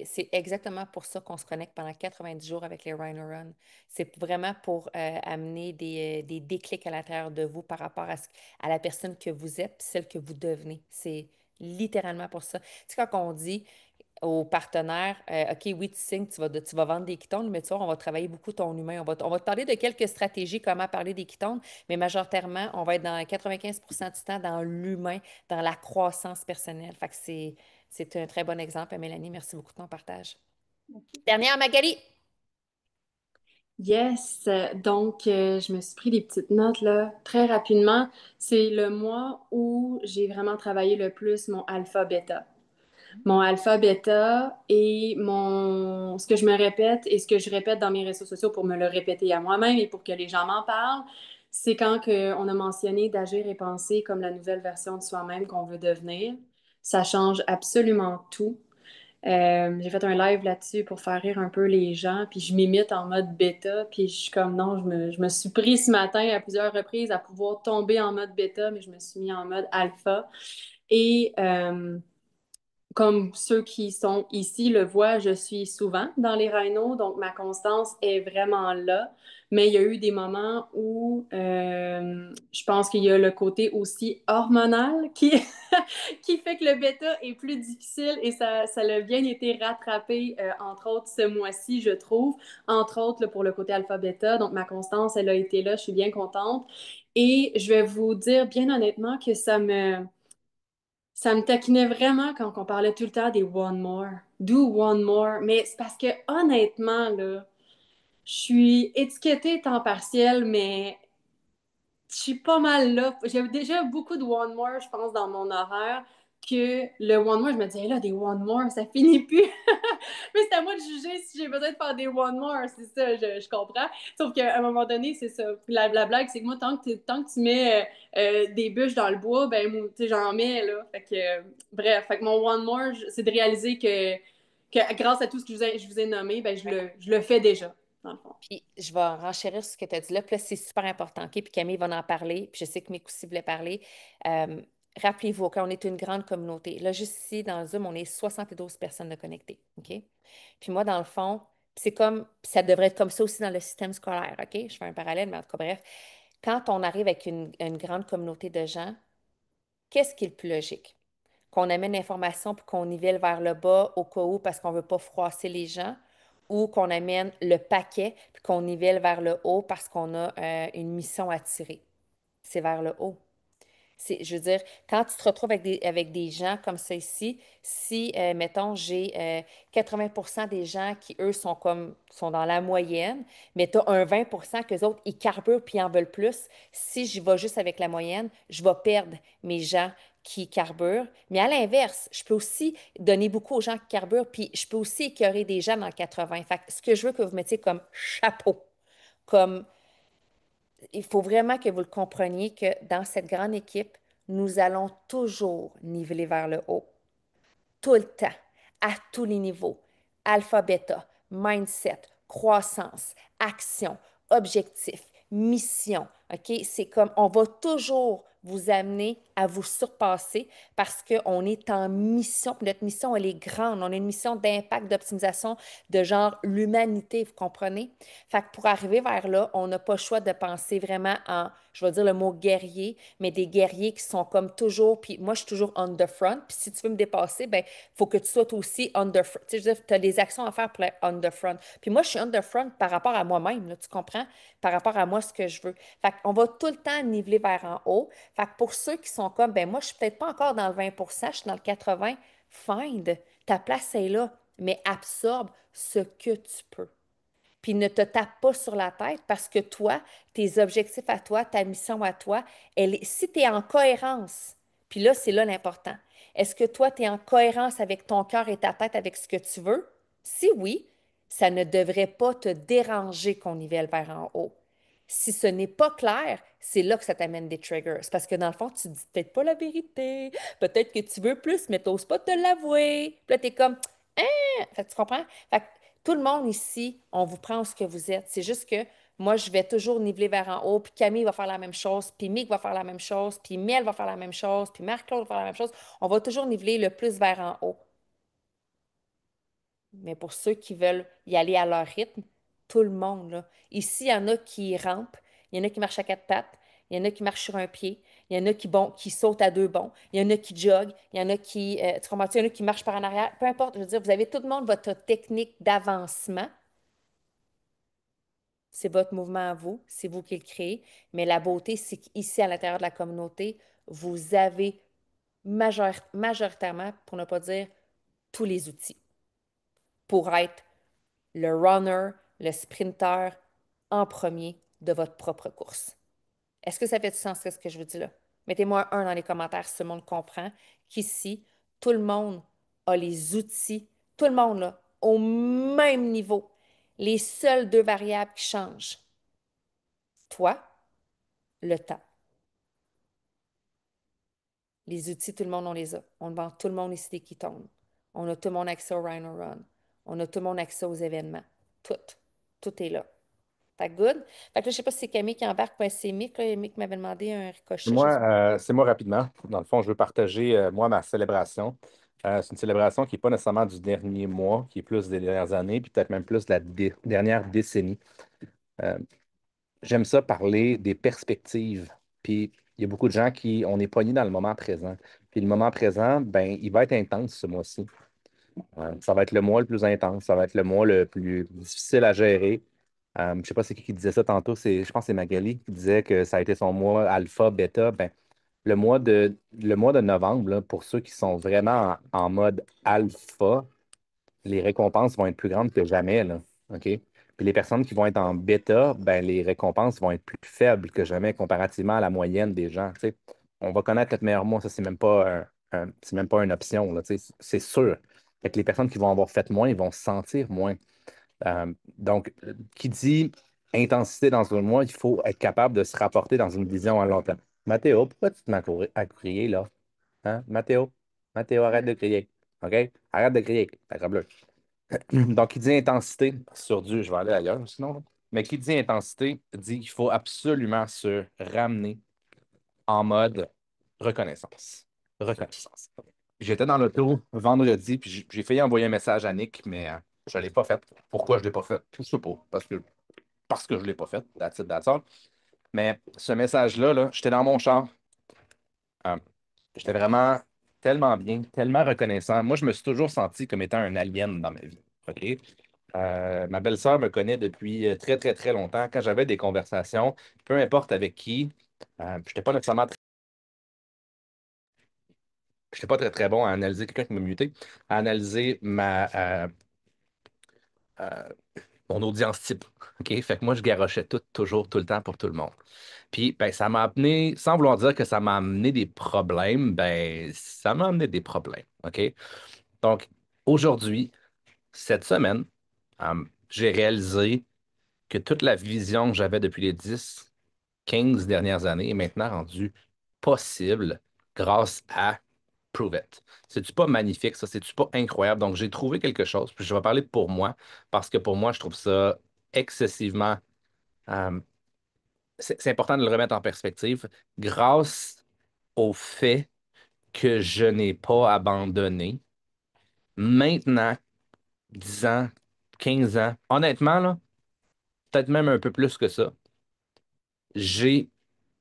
c'est exactement pour ça qu'on se connecte pendant 90 jours avec les Rhino Run. C'est vraiment pour amener des déclics à l'intérieur de vous par rapport à la personne que vous êtes puis celle que vous devenez. C'est littéralement pour ça. Tu sais, quand on dit aux partenaires, OK, oui, tu signes, tu vas vendre des ketones, mais tu vois, on va travailler beaucoup ton humain. On va te parler de quelques stratégies, comment parler des ketones, mais majoritairement, on va être dans 95% du temps dans l'humain, dans la croissance personnelle. Fait que c'est un très bon exemple, Mélanie. Merci beaucoup de ton partage. Dernière, Magali. Yes, donc je me suis pris des petites notes là très rapidement. C'est le mois où j'ai vraiment travaillé le plus mon alpha-bêta. Mon alpha-bêta et ce que je me répète et ce que je répète dans mes réseaux sociaux pour me le répéter à moi-même et pour que les gens m'en parlent, c'est quand on a mentionné d'agir et penser comme la nouvelle version de soi-même qu'on veut devenir. Ça change absolument tout. J'ai fait un live là-dessus pour faire rire un peu les gens, puis je m'imite en mode bêta, puis je suis comme non, je me suis pris ce matin à plusieurs reprises à pouvoir tomber en mode bêta, mais je me suis mis en mode alpha. Et comme ceux qui sont ici le voient, je suis souvent dans les rhinos, donc ma constance est vraiment là. Mais il y a eu des moments où je pense qu'il y a le côté aussi hormonal qui, qui fait que le bêta est plus difficile et ça a bien été rattrapé, entre autres ce mois-ci, je trouve, entre autres là, pour le côté alpha-bêta. Donc ma constance, elle a été là, je suis bien contente. Et je vais vous dire bien honnêtement que ça me taquinait vraiment quand on parlait tout le temps des one more. Do one more. Mais c'est parce que honnêtement, là, je suis étiquetée temps partiel, mais je suis pas mal là. J'ai déjà beaucoup de one more, je pense, dans mon horaire, que le one more, je me disais, là, des one more, ça finit plus. Mais c'est à moi de juger si j'ai besoin de faire des one more, c'est ça, je comprends. Sauf qu'à un moment donné, c'est ça. La blague, c'est que moi, tant que tu mets des bûches dans le bois, ben, moi, tu sais, j'en mets, là. Fait que, bref, fait que mon one more, c'est de réaliser que grâce à tout ce que je vous ai nommé, ben, je le fais déjà, dans le fond. Puis je vais renchérir sur ce que tu as dit là. Puis là, c'est super important, OK? Puis Camille va en parler. Puis je sais que Mick aussi voulait parler. Rappelez-vous, quand on est une grande communauté, là, juste ici, dans Zoom, on est 72 personnes de connectées, OK? Puis moi, dans le fond, c'est comme, ça devrait être comme ça aussi dans le système scolaire, OK? Je fais un parallèle, mais en tout cas, bref. Quand on arrive avec une grande communauté de gens, qu'est-ce qui est le plus logique? Qu'on amène l'information puis qu'on nivelle vers le bas au cas où parce qu'on ne veut pas froisser les gens ou qu'on amène le paquet puis qu'on nivelle vers le haut parce qu'on a une mission à tirer. C'est vers le haut. Je veux dire, quand tu te retrouves avec des gens comme ça ici, si, mettons, j'ai 80% des gens qui, eux, sont dans la moyenne, mais tu as un 20% qu'eux autres, ils carburent puis ils en veulent plus. Si je vais juste avec la moyenne, je vais perdre mes gens qui carburent. Mais à l'inverse, je peux aussi donner beaucoup aux gens qui carburent, puis je peux aussi écœurer des gens dans le 80. Fait que ce que je veux que vous mettiez comme chapeau, comme il faut vraiment que vous le compreniez que dans cette grande équipe, nous allons toujours niveler vers le haut, tout le temps, à tous les niveaux. Alpha, bêta, mindset, croissance, action, objectif, mission. OK? C'est comme on va toujours vous amener à vous surpasser parce qu'on est en mission. Puis notre mission, elle est grande. On a une mission d'impact, d'optimisation de genre l'humanité, vous comprenez? Fait que pour arriver vers là, on n'a pas le choix de penser vraiment en, je vais dire le mot guerrier, mais des guerriers qui sont comme toujours, puis moi, je suis toujours on the front. Puis si tu veux me dépasser, ben il faut que tu sois aussi on the front. Tu sais, tu as des actions à faire pour être on the front. Puis moi, je suis on the front par rapport à moi-même, là, tu comprends? Par rapport à moi, ce que je veux. Fait qu'on va tout le temps niveler vers en haut. Fait que pour ceux qui sont comme, ben moi, je suis peut-être pas encore dans le 20%, je suis dans le 80%, find. Ta place est là. mais absorbe ce que tu peux. Puis ne te tape pas sur la tête parce que toi, tes objectifs à toi, ta mission à toi, si tu es en cohérence, puis là, c'est là l'important. Est-ce que toi, tu es en cohérence avec ton cœur et ta tête avec ce que tu veux? Si oui, ça ne devrait pas te déranger qu'on nivelle vers en haut. Si ce n'est pas clair, c'est là que ça t'amène des triggers. C'est parce que dans le fond, tu dis peut-être pas la vérité. Peut-être que tu veux plus, mais tu n'oses pas te l'avouer. Puis là, tu es comme, hein? Fait que tu comprends? Fait que tout le monde ici, on vous prend ce que vous êtes. C'est juste que moi, je vais toujours niveler vers en haut, puis Camille va faire la même chose, puis Mick va faire la même chose, puis Mel va faire la même chose, puis Marc-Claude va faire la même chose. On va toujours niveler le plus vers en haut. Mais pour ceux qui veulent y aller à leur rythme, tout le monde, là. Ici, il y en a qui rampent, il y en a qui marchent à quatre pattes, il y en a qui marchent sur un pied, il y en a qui sautent à deux bonds, il y en a qui joguent, il y en a qui, tu comprends, il y en a qui marchent par en arrière. Peu importe, je veux dire, vous avez tout le monde votre technique d'avancement. C'est votre mouvement à vous, c'est vous qui le créez. Mais la beauté, c'est qu'ici, à l'intérieur de la communauté, vous avez majoritairement, pour ne pas dire tous les outils pour être le runner, le sprinter en premier de votre propre course. Est-ce que ça fait du sens, ce que je vous dis là? Mettez-moi un dans les commentaires si tout le monde comprend qu'ici, tout le monde a les outils, tout le monde là, au même niveau. Les seules deux variables qui changent, toi, le temps. Les outils, tout le monde, on les a. On vend tout le monde ici des ketones. On a tout le monde accès au Rhino Run. On a tout le monde accès aux événements. Tout. Tout est là. Fait que good. Fait que là, je sais pas si c'est Camille qui embarque ou c'est Mick. Là. Mick m'avait demandé un ricochet. Je sais pas. C'est moi rapidement. Dans le fond, je veux partager, moi, ma célébration. C'est une célébration qui n'est pas nécessairement du dernier mois, qui est plus des dernières années, puis peut-être même plus de la dernière décennie. Euh, J'aime ça parler des perspectives. Puis il y a beaucoup de gens on est pognés dans le moment présent. Puis le moment présent, ben, il va être intense ce mois-ci. Ça va être le mois le plus intense, ça va être le mois le plus difficile à gérer. Je ne sais pas c'est qui disait ça tantôt, je pense que c'est Magali qui disait que ça a été son mois alpha, bêta. Ben, le mois de novembre, là, pour ceux qui sont vraiment en mode alpha, les récompenses vont être plus grandes que jamais, là. OK? Puis les personnes qui vont être en bêta, ben, les récompenses vont être plus faibles que jamais comparativement à la moyenne des gens. Tu sais. On va connaître notre meilleur mois, ça, c'est même pas une option, là, tu sais, c'est sûr. Fait que les personnes qui vont avoir fait moins, ils vont se sentir moins. Donc, qui dit intensité dans un mois, il faut être capable de se rapporter dans une vision à long terme. Mathéo, pourquoi tu te mets à crier, là? Hein? Mathéo, Mathéo, arrête de crier. OK? Arrête de crier. Sacre bleu. Donc, qui dit intensité sur du, je vais aller ailleurs sinon, là. Mais qui dit intensité dit qu'il faut absolument se ramener en mode reconnaissance. Reconnaissance. J'étais dans l'auto vendredi, puis j'ai failli envoyer un message à Nick, mais je ne l'ai pas fait. Pourquoi je ne l'ai pas fait? Je ne sais pas. Parce que je ne l'ai pas fait. That's it, that's all. Mais ce message-là, là, j'étais dans mon char. Euh, J'étais vraiment tellement bien, tellement reconnaissant. Moi, je me suis toujours senti comme étant un alien dans ma vie. OK? Ma belle-sœur me connaît depuis très, très, très longtemps. Quand j'avais des conversations, peu importe avec qui, je n'étais pas nécessairement je n'étais pas très, très bon à analyser quelqu'un qui m'a muté, à analyser euh, mon audience type. OK? Fait que moi, je garochais tout, toujours, tout le temps pour tout le monde. Puis, ben, ça m'a amené, sans vouloir dire que ça m'a amené des problèmes, ben, ça m'a amené des problèmes. OK? Donc, aujourd'hui, cette semaine, j'ai réalisé que toute la vision que j'avais depuis les 10, 15 dernières années est maintenant rendue possible grâce à Prove It. C'est-tu pas magnifique, ça? C'est-tu pas incroyable? Donc, j'ai trouvé quelque chose, puis je vais parler pour moi, parce que pour moi, je trouve ça excessivement. euh, c'est important de le remettre en perspective. Grâce au fait que je n'ai pas abandonné, maintenant, 10 ans, 15 ans, honnêtement, là, peut-être même un peu plus que ça, j'ai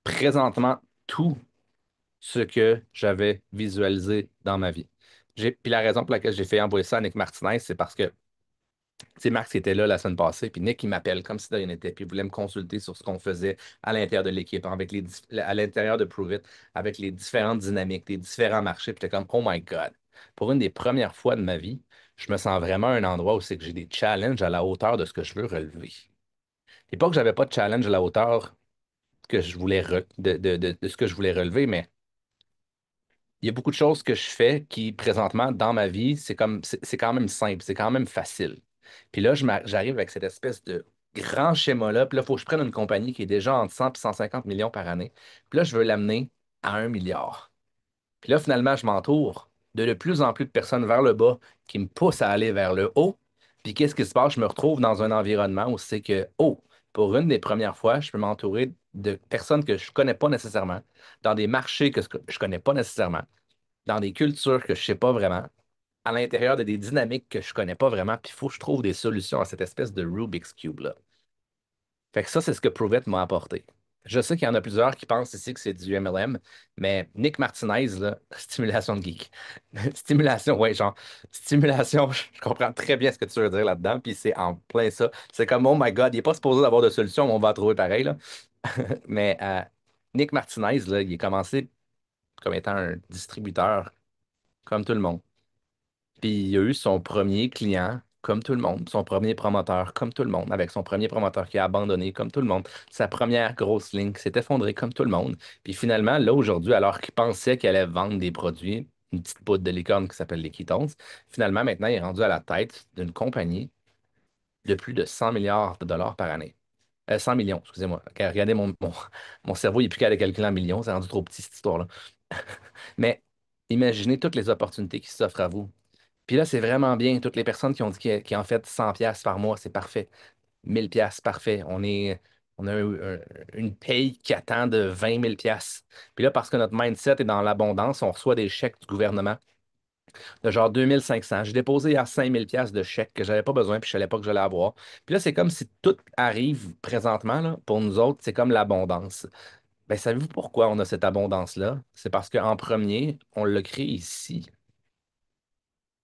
présentement tout ce que j'avais visualisé dans ma vie. Puis la raison pour laquelle j'ai fait envoyer ça à Nick Martinez, c'est parce que c'est Max qui était là la semaine passée, puis Nick, il m'appelle comme si de rien n'était, puis il voulait me consulter sur ce qu'on faisait à l'intérieur de l'équipe, à l'intérieur de Prove It, avec les différentes dynamiques, les différents marchés, puis j'étais comme, oh my God. Pour une des premières fois de ma vie, je me sens vraiment à un endroit où c'est que j'ai des challenges à la hauteur de ce que je veux relever. Et pas que j'avais pas de challenge à la hauteur que je voulais de ce que je voulais relever, mais il y a beaucoup de choses que je fais qui, présentement, dans ma vie, c'est quand même simple, c'est quand même facile. Puis là, j'arrive avec cette espèce de grand schéma-là. Puis là, il faut que je prenne une compagnie qui est déjà entre 100 et 150 millions par année. Puis là, je veux l'amener à 1 milliard. Puis là, finalement, je m'entoure de plus en plus de personnes vers le bas qui me poussent à aller vers le haut. Puis qu'est-ce qui se passe? Je me retrouve dans un environnement où c'est que, oh, pour une des premières fois, je peux m'entourer de personnes que je ne connais pas nécessairement, dans des marchés que je ne connais pas nécessairement, dans des cultures que je ne sais pas vraiment, à l'intérieur de des dynamiques que je ne connais pas vraiment. Puis il faut que je trouve des solutions à cette espèce de Rubik's Cube-là. Fait que ça, c'est ce que Prove It m'a apporté. Je sais qu'il y en a plusieurs qui pensent ici que c'est du MLM, mais Nick Martinez, là, stimulation de geek. Stimulation, ouais, genre, stimulation, je comprends très bien ce que tu veux dire là-dedans, puis c'est en plein ça. C'est comme, oh my God, il n'est pas supposé d'avoir de solution, mais on va en trouver pareil, là. Mais Nick Martinez, là, il est commencé comme étant un distributeur, comme tout le monde. Puis il a eu son premier client, comme tout le monde, son premier promoteur, comme tout le monde, avec son premier promoteur qui a abandonné, comme tout le monde, sa première grosse ligne qui s'est effondrée, comme tout le monde. Puis finalement, là, aujourd'hui, alors qu'il pensait qu'il allait vendre des produits, une petite poudre de licorne qui s'appelle les Ketones, finalement, maintenant, il est rendu à la tête d'une compagnie de plus de 100 milliards de dollars par année. 100 millions, excusez-moi. Regardez, mon cerveau, il n'est plus qu'à le calculer en millions, c'est rendu trop petit, cette histoire-là. Mais imaginez toutes les opportunités qui s'offrent à vous. Puis là, c'est vraiment bien. Toutes les personnes qui ont dit qu'ils en fait 100 pièces par mois, c'est parfait. 1000 pièces, parfait. On a une paye qui attend de 20 000 pièces. Puis là, parce que notre mindset est dans l'abondance, on reçoit des chèques du gouvernement de genre 2500. J'ai déposé hier 5000 pièces de chèques que j'avais pas besoin, puis je savais pas que j'allais avoir. Puis là, c'est comme si tout arrive présentement, là, pour nous autres, c'est comme l'abondance. Ben, savez-vous pourquoi on a cette abondance-là? C'est parce qu'en premier, on l'a créé ici.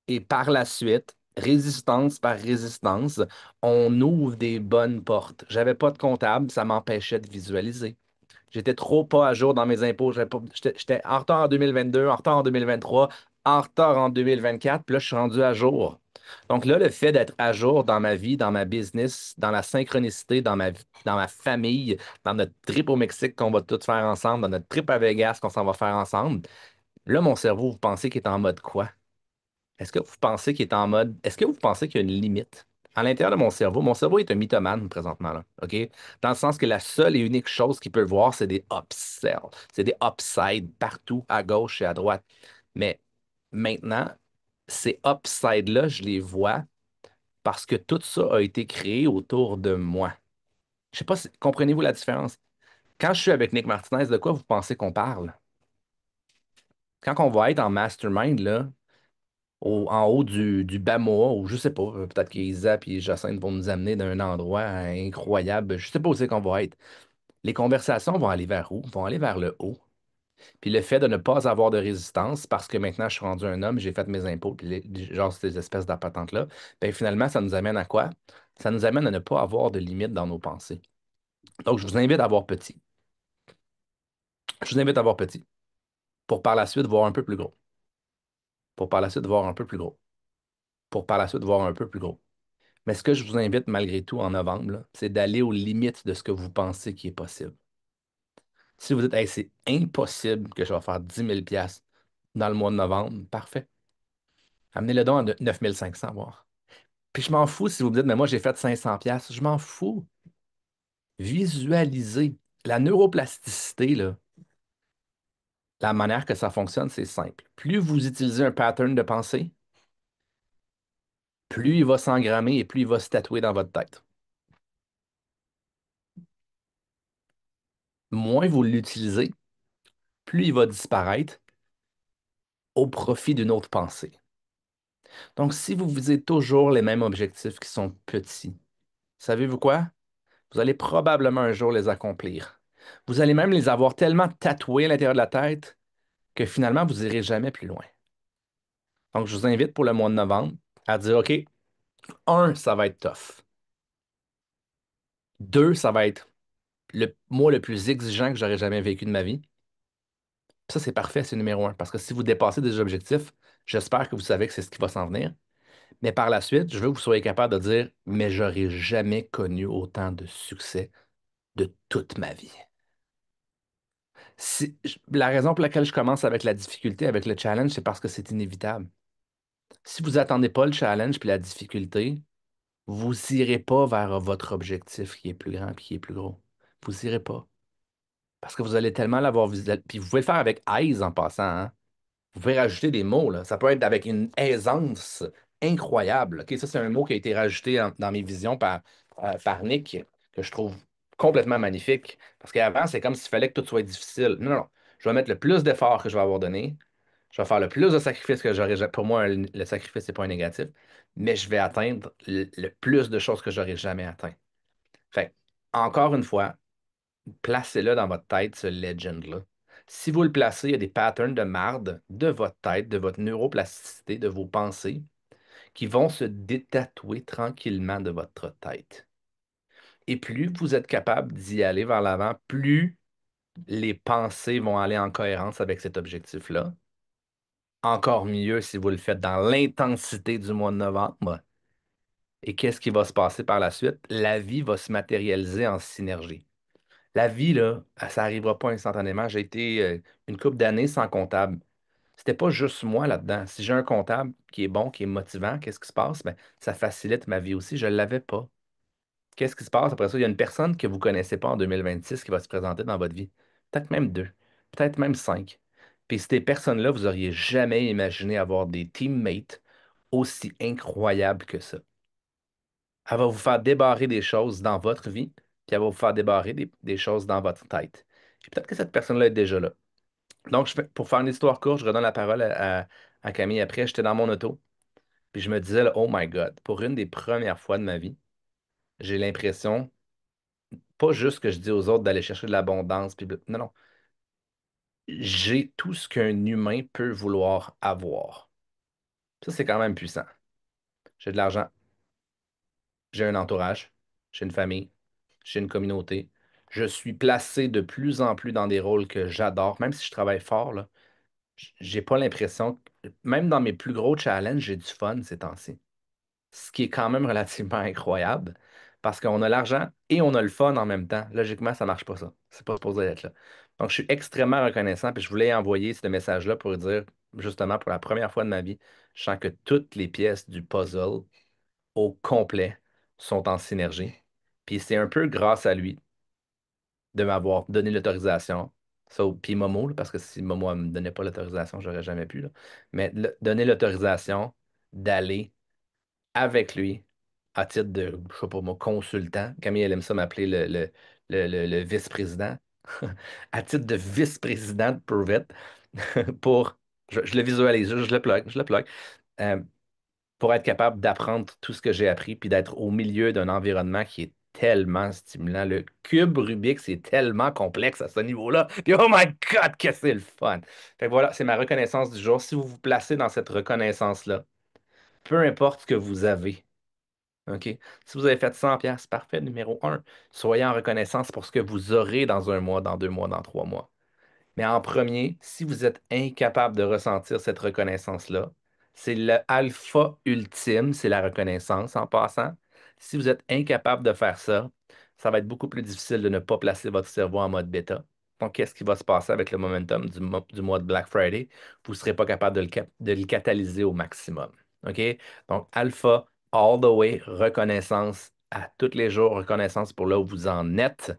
Et par la suite, résistance par résistance, on ouvre des bonnes portes. J'avais pas de comptable, ça m'empêchait de visualiser. J'étais trop pas à jour dans mes impôts. J'étais en retard en 2022, en retard en 2023, en retard en 2024, puis là, je suis rendu à jour. Donc là, le fait d'être à jour dans ma vie, dans ma business, dans la synchronicité, dans ma famille, dans notre trip au Mexique qu'on va tous faire ensemble, dans notre trip à Vegas qu'on s'en va faire ensemble, là, mon cerveau, vous pensez qu'il est en mode quoi? Est-ce que vous pensez qu'il est en mode. Est-ce que vous pensez qu'il y a une limite? À l'intérieur de mon cerveau est un mythomane présentement, là, OK? Dans le sens que la seule et unique chose qu'il peut voir, c'est des upsells, c'est des upsides partout, à gauche et à droite. Mais maintenant, ces upsides-là, je les vois parce que tout ça a été créé autour de moi. Je sais pas si. Comprenez-vous la différence? Quand je suis avec Nick Martinez, de quoi vous pensez qu'on parle? Quand on va être en mastermind, là, en haut du Bamoa, ou je sais pas, peut-être qu'Isa et Jacinthe vont nous amener d'un endroit incroyable. Je sais pas où c'est qu'on va être. Les conversations vont aller vers où? Vont aller vers le haut. Puis le fait de ne pas avoir de résistance, parce que maintenant je suis rendu un homme, j'ai fait mes impôts, puis genre ces espèces d'appatentes-là, ben finalement, ça nous amène à quoi? Ça nous amène à ne pas avoir de limites dans nos pensées. Donc, je vous invite à voir petit. Je vous invite à voir petit. Pour par la suite voir un peu plus gros. Pour par la suite voir un peu plus gros. Pour par la suite voir un peu plus gros. Mais ce que je vous invite malgré tout en novembre, là, c'est d'aller aux limites de ce que vous pensez qui est possible. Si vous dites, hey, c'est impossible que je vais faire 10 000 piastres dans le mois de novembre, parfait. Amenez-le don à 9 500, voir. Puis je m'en fous si vous me dites, mais moi j'ai fait 500 piastres, je m'en fous. Visualisez. La neuroplasticité, là, la manière que ça fonctionne, c'est simple. Plus vous utilisez un pattern de pensée, plus il va s'engrammer et plus il va se tatouer dans votre tête. Moins vous l'utilisez, plus il va disparaître au profit d'une autre pensée. Donc, si vous visez toujours les mêmes objectifs qui sont petits, savez-vous quoi? Vous allez probablement un jour les accomplir. Vous allez même les avoir tellement tatoués à l'intérieur de la tête que finalement, vous n'irez jamais plus loin. Donc, je vous invite pour le mois de novembre à dire, OK, un, ça va être tough. Deux, ça va être le mois le plus exigeant que j'aurais jamais vécu de ma vie. Ça, c'est parfait, c'est numéro un. Parce que si vous dépassez des objectifs, j'espère que vous savez que c'est ce qui va s'en venir. Mais par la suite, je veux que vous soyez capable de dire, mais j'aurais jamais connu autant de succès de toute ma vie. La raison pour laquelle je commence avec la difficulté, avec le challenge, c'est parce que c'est inévitable. Si vous n'attendez pas le challenge puis la difficulté, vous n'irez pas vers votre objectif qui est plus grand puis qui est plus gros. Vous n'irez pas. Parce que vous allez tellement l'avoir visualisé. Puis vous pouvez le faire avec aise en passant, hein. Vous pouvez rajouter des mots, là. Ça peut être avec une aisance incroyable. OK, ça, c'est un mot qui a été rajouté dans mes visions par Nick, que je trouve complètement magnifique. Parce qu'avant, c'est comme s'il fallait que tout soit difficile. Non, non, non. Je vais mettre le plus d'efforts que je vais avoir donné. Je vais faire le plus de sacrifices que j'aurais. Pour moi, le sacrifice, c'est pas un négatif. Mais je vais atteindre le plus de choses que j'aurais jamais atteint. Fait encore une fois, placez-le dans votre tête, ce legend-là. Si vous le placez, il y a des patterns de marde de votre tête, de votre neuroplasticité, de vos pensées, qui vont se détatouer tranquillement de votre tête. Et plus vous êtes capable d'y aller vers l'avant, plus les pensées vont aller en cohérence avec cet objectif-là. Encore mieux si vous le faites dans l'intensité du mois de novembre. Et qu'est-ce qui va se passer par la suite? La vie va se matérialiser en synergie. La vie, là, ça n'arrivera pas instantanément. J'ai été une couple d'années sans comptable. C'était pas juste moi là-dedans. Si j'ai un comptable qui est bon, qui est motivant, qu'est-ce qui se passe? Ben, ça facilite ma vie aussi. Je ne l'avais pas. Qu'est-ce qui se passe après ça? Il y a une personne que vous ne connaissez pas en 2026 qui va se présenter dans votre vie. Peut-être même deux, peut-être même cinq. Puis ces personnes-là, vous n'auriez jamais imaginé avoir des teammates aussi incroyables que ça. Elle va vous faire débarrer des choses dans votre vie, puis elle va vous faire débarrer des choses dans votre tête. Puis peut-être que cette personne-là est déjà là. Donc, pour faire une histoire courte, je redonne la parole à Camille après. J'étais dans mon auto, puis je me disais, là, oh my God, pour une des premières fois de ma vie, j'ai l'impression, pas juste que je dis aux autres d'aller chercher de l'abondance, puis non, non, j'ai tout ce qu'un humain peut vouloir avoir. Ça, c'est quand même puissant. J'ai de l'argent, j'ai un entourage, j'ai une famille, j'ai une communauté. Je suis placé de plus en plus dans des rôles que j'adore, même si je travaille fort, là, j'ai pas l'impression, même dans mes plus gros challenges, j'ai du fun ces temps-ci. Ce qui est quand même relativement incroyable parce qu'on a l'argent et on a le fun en même temps. Logiquement, ça marche pas ça. C'est pas supposé être là. Donc, je suis extrêmement reconnaissant puis je voulais envoyer ce message-là pour dire, justement, pour la première fois de ma vie, je sens que toutes les pièces du puzzle au complet sont en synergie. Puis c'est un peu grâce à lui de m'avoir donné l'autorisation. Ça, puis Momo, là, parce que si Momo ne me donnait pas l'autorisation, j'aurais jamais pu. Là. Mais donner l'autorisation d'aller avec lui à titre de, je sais pas moi, consultant. Camille, elle aime ça m'appeler le vice-président. À titre de vice-président de Purvette pour, je le visualise, je le plug. Euh, pour être capable d'apprendre tout ce que j'ai appris, puis d'être au milieu d'un environnement qui est tellement stimulant. Le cube Rubik, c'est tellement complexe à ce niveau-là. Puis oh my God, que c'est le fun! Fait que voilà, c'est ma reconnaissance du jour. Si vous vous placez dans cette reconnaissance-là, peu importe ce que vous avez, OK? Si vous avez fait 100 pièces, parfait, numéro un. Soyez en reconnaissance pour ce que vous aurez dans un mois, dans 2 mois, dans 3 mois. Mais en premier, si vous êtes incapable de ressentir cette reconnaissance-là, c'est le alpha ultime, c'est la reconnaissance en passant. Si vous êtes incapable de faire ça, ça va être beaucoup plus difficile de ne pas placer votre cerveau en mode bêta. Donc, qu'est-ce qui va se passer avec le momentum du mois de Black Friday? Vous ne serez pas capable de le catalyser au maximum. OK? Donc, alpha, all the way, reconnaissance à tous les jours, reconnaissance pour là où vous en êtes,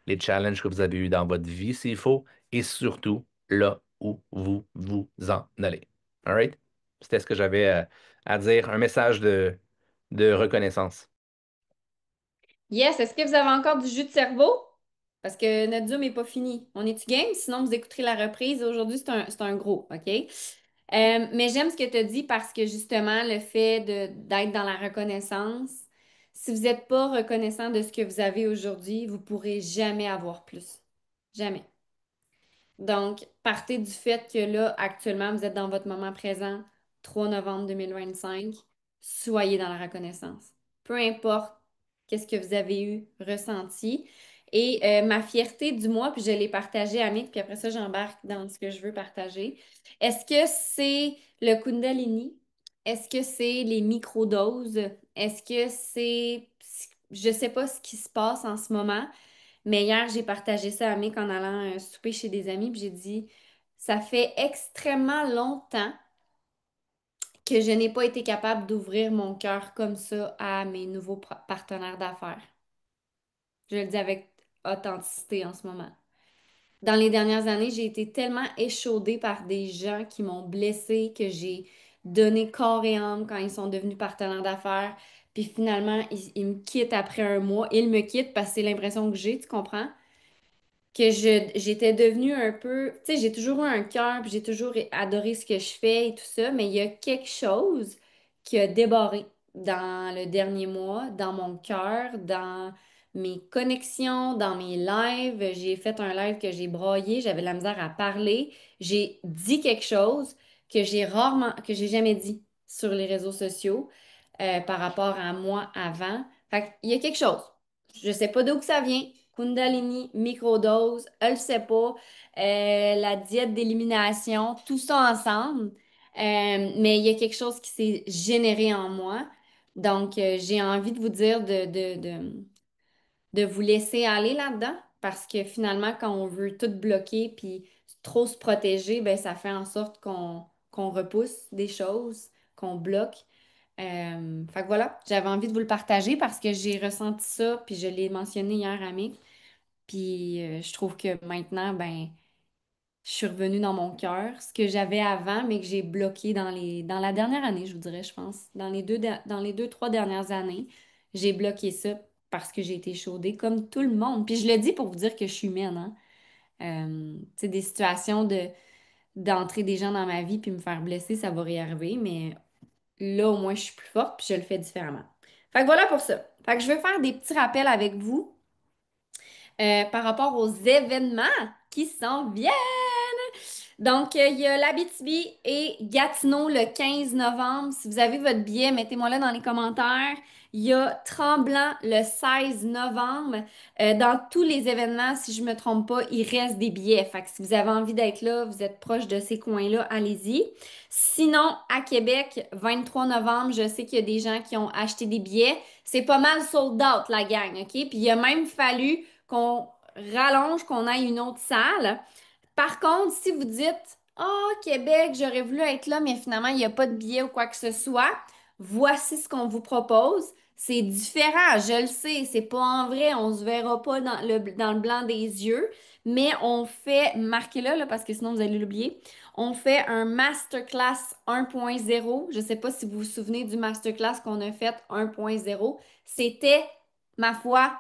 les challenges que vous avez eus dans votre vie, s'il faut, et surtout là où vous en allez. All right? C'était ce que j'avais à dire, un message de reconnaissance. Yes, est-ce que vous avez encore du jus de cerveau? Parce que notre Zoom n'est pas fini. On est-tu game? Sinon, vous écouterez la reprise. Aujourd'hui, c'est un gros, OK? Mais j'aime ce que tu as dit parce que justement, le fait d'être dans la reconnaissance, si vous n'êtes pas reconnaissant de ce que vous avez aujourd'hui, vous ne pourrez jamais avoir plus. Jamais. Donc, partez du fait que là, actuellement, vous êtes dans votre moment présent, 3 novembre 2025. Soyez dans la reconnaissance. Peu importe qu'est-ce que vous avez eu, ressenti. Et ma fierté du mois, puis je l'ai partagée à Mick, puis après ça, j'embarque dans ce que je veux partager. Est-ce que c'est le Kundalini? Est-ce que c'est les microdoses? Est-ce que c'est... Je sais pas ce qui se passe en ce moment, mais hier, j'ai partagé ça à Mick en allant souper chez des amis, puis j'ai dit, ça fait extrêmement longtemps que je n'ai pas été capable d'ouvrir mon cœur comme ça à mes nouveaux partenaires d'affaires. Je le dis avec authenticité en ce moment. Dans les dernières années, j'ai été tellement échaudée par des gens qui m'ont blessée que j'ai donné corps et âme quand ils sont devenus partenaires d'affaires. Puis finalement, ils me quittent après un mois. Ils me quittent parce que c'est l'impression que j'ai, tu comprends? Que j'étais devenue un peu, tu sais, j'ai toujours eu un cœur, puis j'ai toujours adoré ce que je fais et tout ça, mais il y a quelque chose qui a débarré dans le dernier mois, dans mon cœur, dans mes connexions, dans mes lives. J'ai fait un live que j'ai broyé, j'avais de la misère à parler. J'ai dit quelque chose que j'ai jamais dit sur les réseaux sociaux par rapport à moi avant. Fait qu'il y a quelque chose. Je sais pas d'où que ça vient. Kundalini, microdose, elle le sait pas, la diète d'élimination, tout ça ensemble. Mais il y a quelque chose qui s'est généré en moi. Donc, j'ai envie de vous dire de vous laisser aller là-dedans parce que finalement, quand on veut tout bloquer puis trop se protéger, ben, ça fait en sorte qu'on repousse des choses, qu'on bloque. Fait que voilà, j'avais envie de vous le partager parce que j'ai ressenti ça, puis je l'ai mentionné hier à Mick. Puis je trouve que maintenant, ben, je suis revenue dans mon cœur, ce que j'avais avant, mais que j'ai bloqué dans la dernière année, je vous dirais, je pense. Dans les deux, trois dernières années, j'ai bloqué ça parce que j'ai été chaudée comme tout le monde. Puis je le dis pour vous dire que je suis humaine, hein. Tu sais, des situations d'entrer des gens dans ma vie puis me faire blesser, ça va réarriver, mais là, au moins, je suis plus forte puis je le fais différemment. Fait que voilà pour ça. Fait que je vais faire des petits rappels avec vous par rapport aux événements qui s'en viennent. Donc, il y a l'Abitibi et Gatineau le 15 novembre. Si vous avez votre billet, mettez-moi-le dans les commentaires. Il y a Tremblant le 16 novembre. Dans tous les événements, si je ne me trompe pas, il reste des billets. Fait que si vous avez envie d'être là, vous êtes proche de ces coins-là, allez-y. Sinon, à Québec, 23 novembre, je sais qu'il y a des gens qui ont acheté des billets. C'est pas mal sold out, la gang, OK? Puis il a même fallu qu'on rallonge, qu'on aille une autre salle. Par contre, si vous dites, oh, Québec, j'aurais voulu être là, mais finalement, il n'y a pas de billet ou quoi que ce soit, voici ce qu'on vous propose. C'est différent, je le sais, c'est pas en vrai, on se verra pas dans le blanc des yeux, mais on fait, marquez-le là, parce que sinon vous allez l'oublier, on fait un masterclass 1.0. Je sais pas si vous vous souvenez du masterclass qu'on a fait 1.0. C'était, ma foi,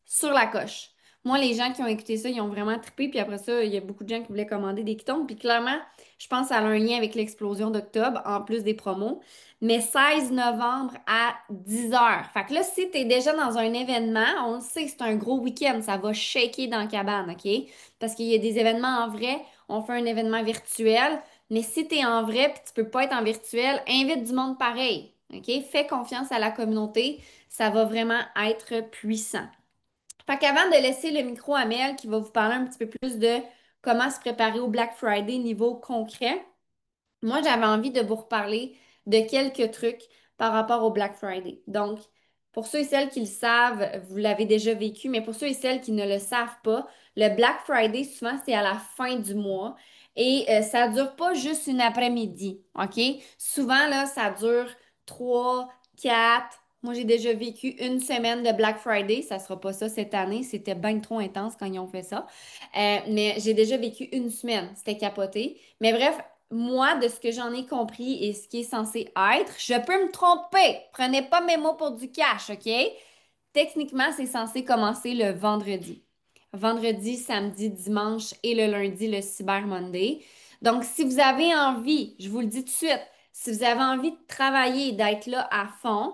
sur la coche. Moi, les gens qui ont écouté ça, ils ont vraiment trippé. Puis après ça, il y a beaucoup de gens qui voulaient commander des Kitons. Puis clairement, je pense que ça a un lien avec l'explosion d'octobre, en plus des promos. Mais 16 novembre à 10 heures. Fait que là, si tu es déjà dans un événement, on le sait que c'est un gros week-end. Ça va shaker dans la cabane, OK? Parce qu'il y a des événements en vrai. On fait un événement virtuel. Mais si tu es en vrai puis tu peux pas être en virtuel, invite du monde pareil. OK? Fais confiance à la communauté. Ça va vraiment être puissant. Fait qu'avant de laisser le micro à Mel qui va vous parler un petit peu plus de comment se préparer au Black Friday niveau concret, moi j'avais envie de vous reparler de quelques trucs par rapport au Black Friday. Donc, pour ceux et celles qui le savent, vous l'avez déjà vécu, mais pour ceux et celles qui ne le savent pas, le Black Friday, souvent, c'est à la fin du mois et ça dure pas juste une après-midi, OK? Souvent, là, ça dure 3, 4. Moi, j'ai déjà vécu une semaine de Black Friday. Ça sera pas ça cette année. C'était bien trop intense quand ils ont fait ça. Mais j'ai déjà vécu une semaine. C'était capoté. Mais bref, moi, de ce que j'en ai compris et ce qui est censé être, je peux me tromper. Prenez pas mes mots pour du cash, OK? Techniquement, c'est censé commencer le vendredi. Vendredi, samedi, dimanche et le lundi, le Cyber Monday. Donc, si vous avez envie, je vous le dis tout de suite, si vous avez envie de travailler, d'être là à fond,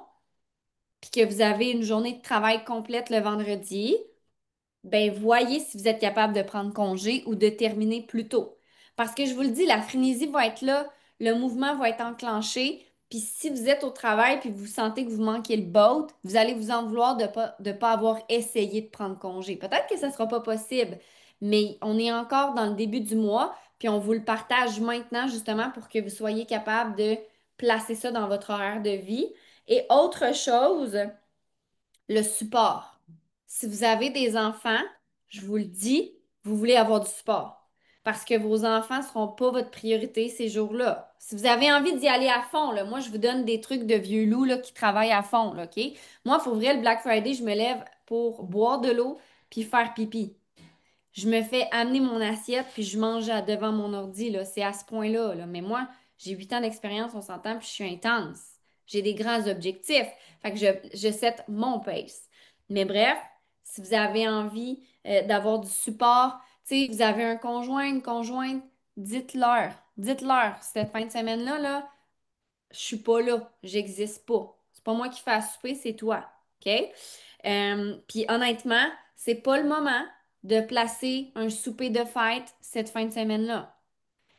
puis que vous avez une journée de travail complète le vendredi, ben voyez si vous êtes capable de prendre congé ou de terminer plus tôt. Parce que je vous le dis, la frénésie va être là, le mouvement va être enclenché, puis si vous êtes au travail puis vous sentez que vous manquez le boat, vous allez vous en vouloir de pas avoir essayé de prendre congé. Peut-être que ça ne sera pas possible, mais on est encore dans le début du mois, puis on vous le partage maintenant justement pour que vous soyez capable de placez ça dans votre horaire de vie. Et autre chose, le support. Si vous avez des enfants, je vous le dis, vous voulez avoir du support. Parce que vos enfants ne seront pas votre priorité ces jours-là. Si vous avez envie d'y aller à fond, là, moi, je vous donne des trucs de vieux loups là, qui travaillent à fond, là, OK? Moi, il faut vrai, le Black Friday, je me lève pour boire de l'eau puis faire pipi. Je me fais amener mon assiette puis je mange devant mon ordi, là. C'est à ce point-là, là. Mais moi, j'ai 8 ans d'expérience, on s'entend, puis je suis intense. J'ai des grands objectifs. Fait que je set mon pace. Mais bref, si vous avez envie d'avoir du support, tu sais, vous avez un conjoint, une conjointe, dites-leur. Dites-leur, cette fin de semaine-là, là, je suis pas là, j'existe pas. C'est pas moi qui fais à souper, c'est toi. OK? Puis honnêtement, c'est pas le moment de placer un souper de fête cette fin de semaine-là.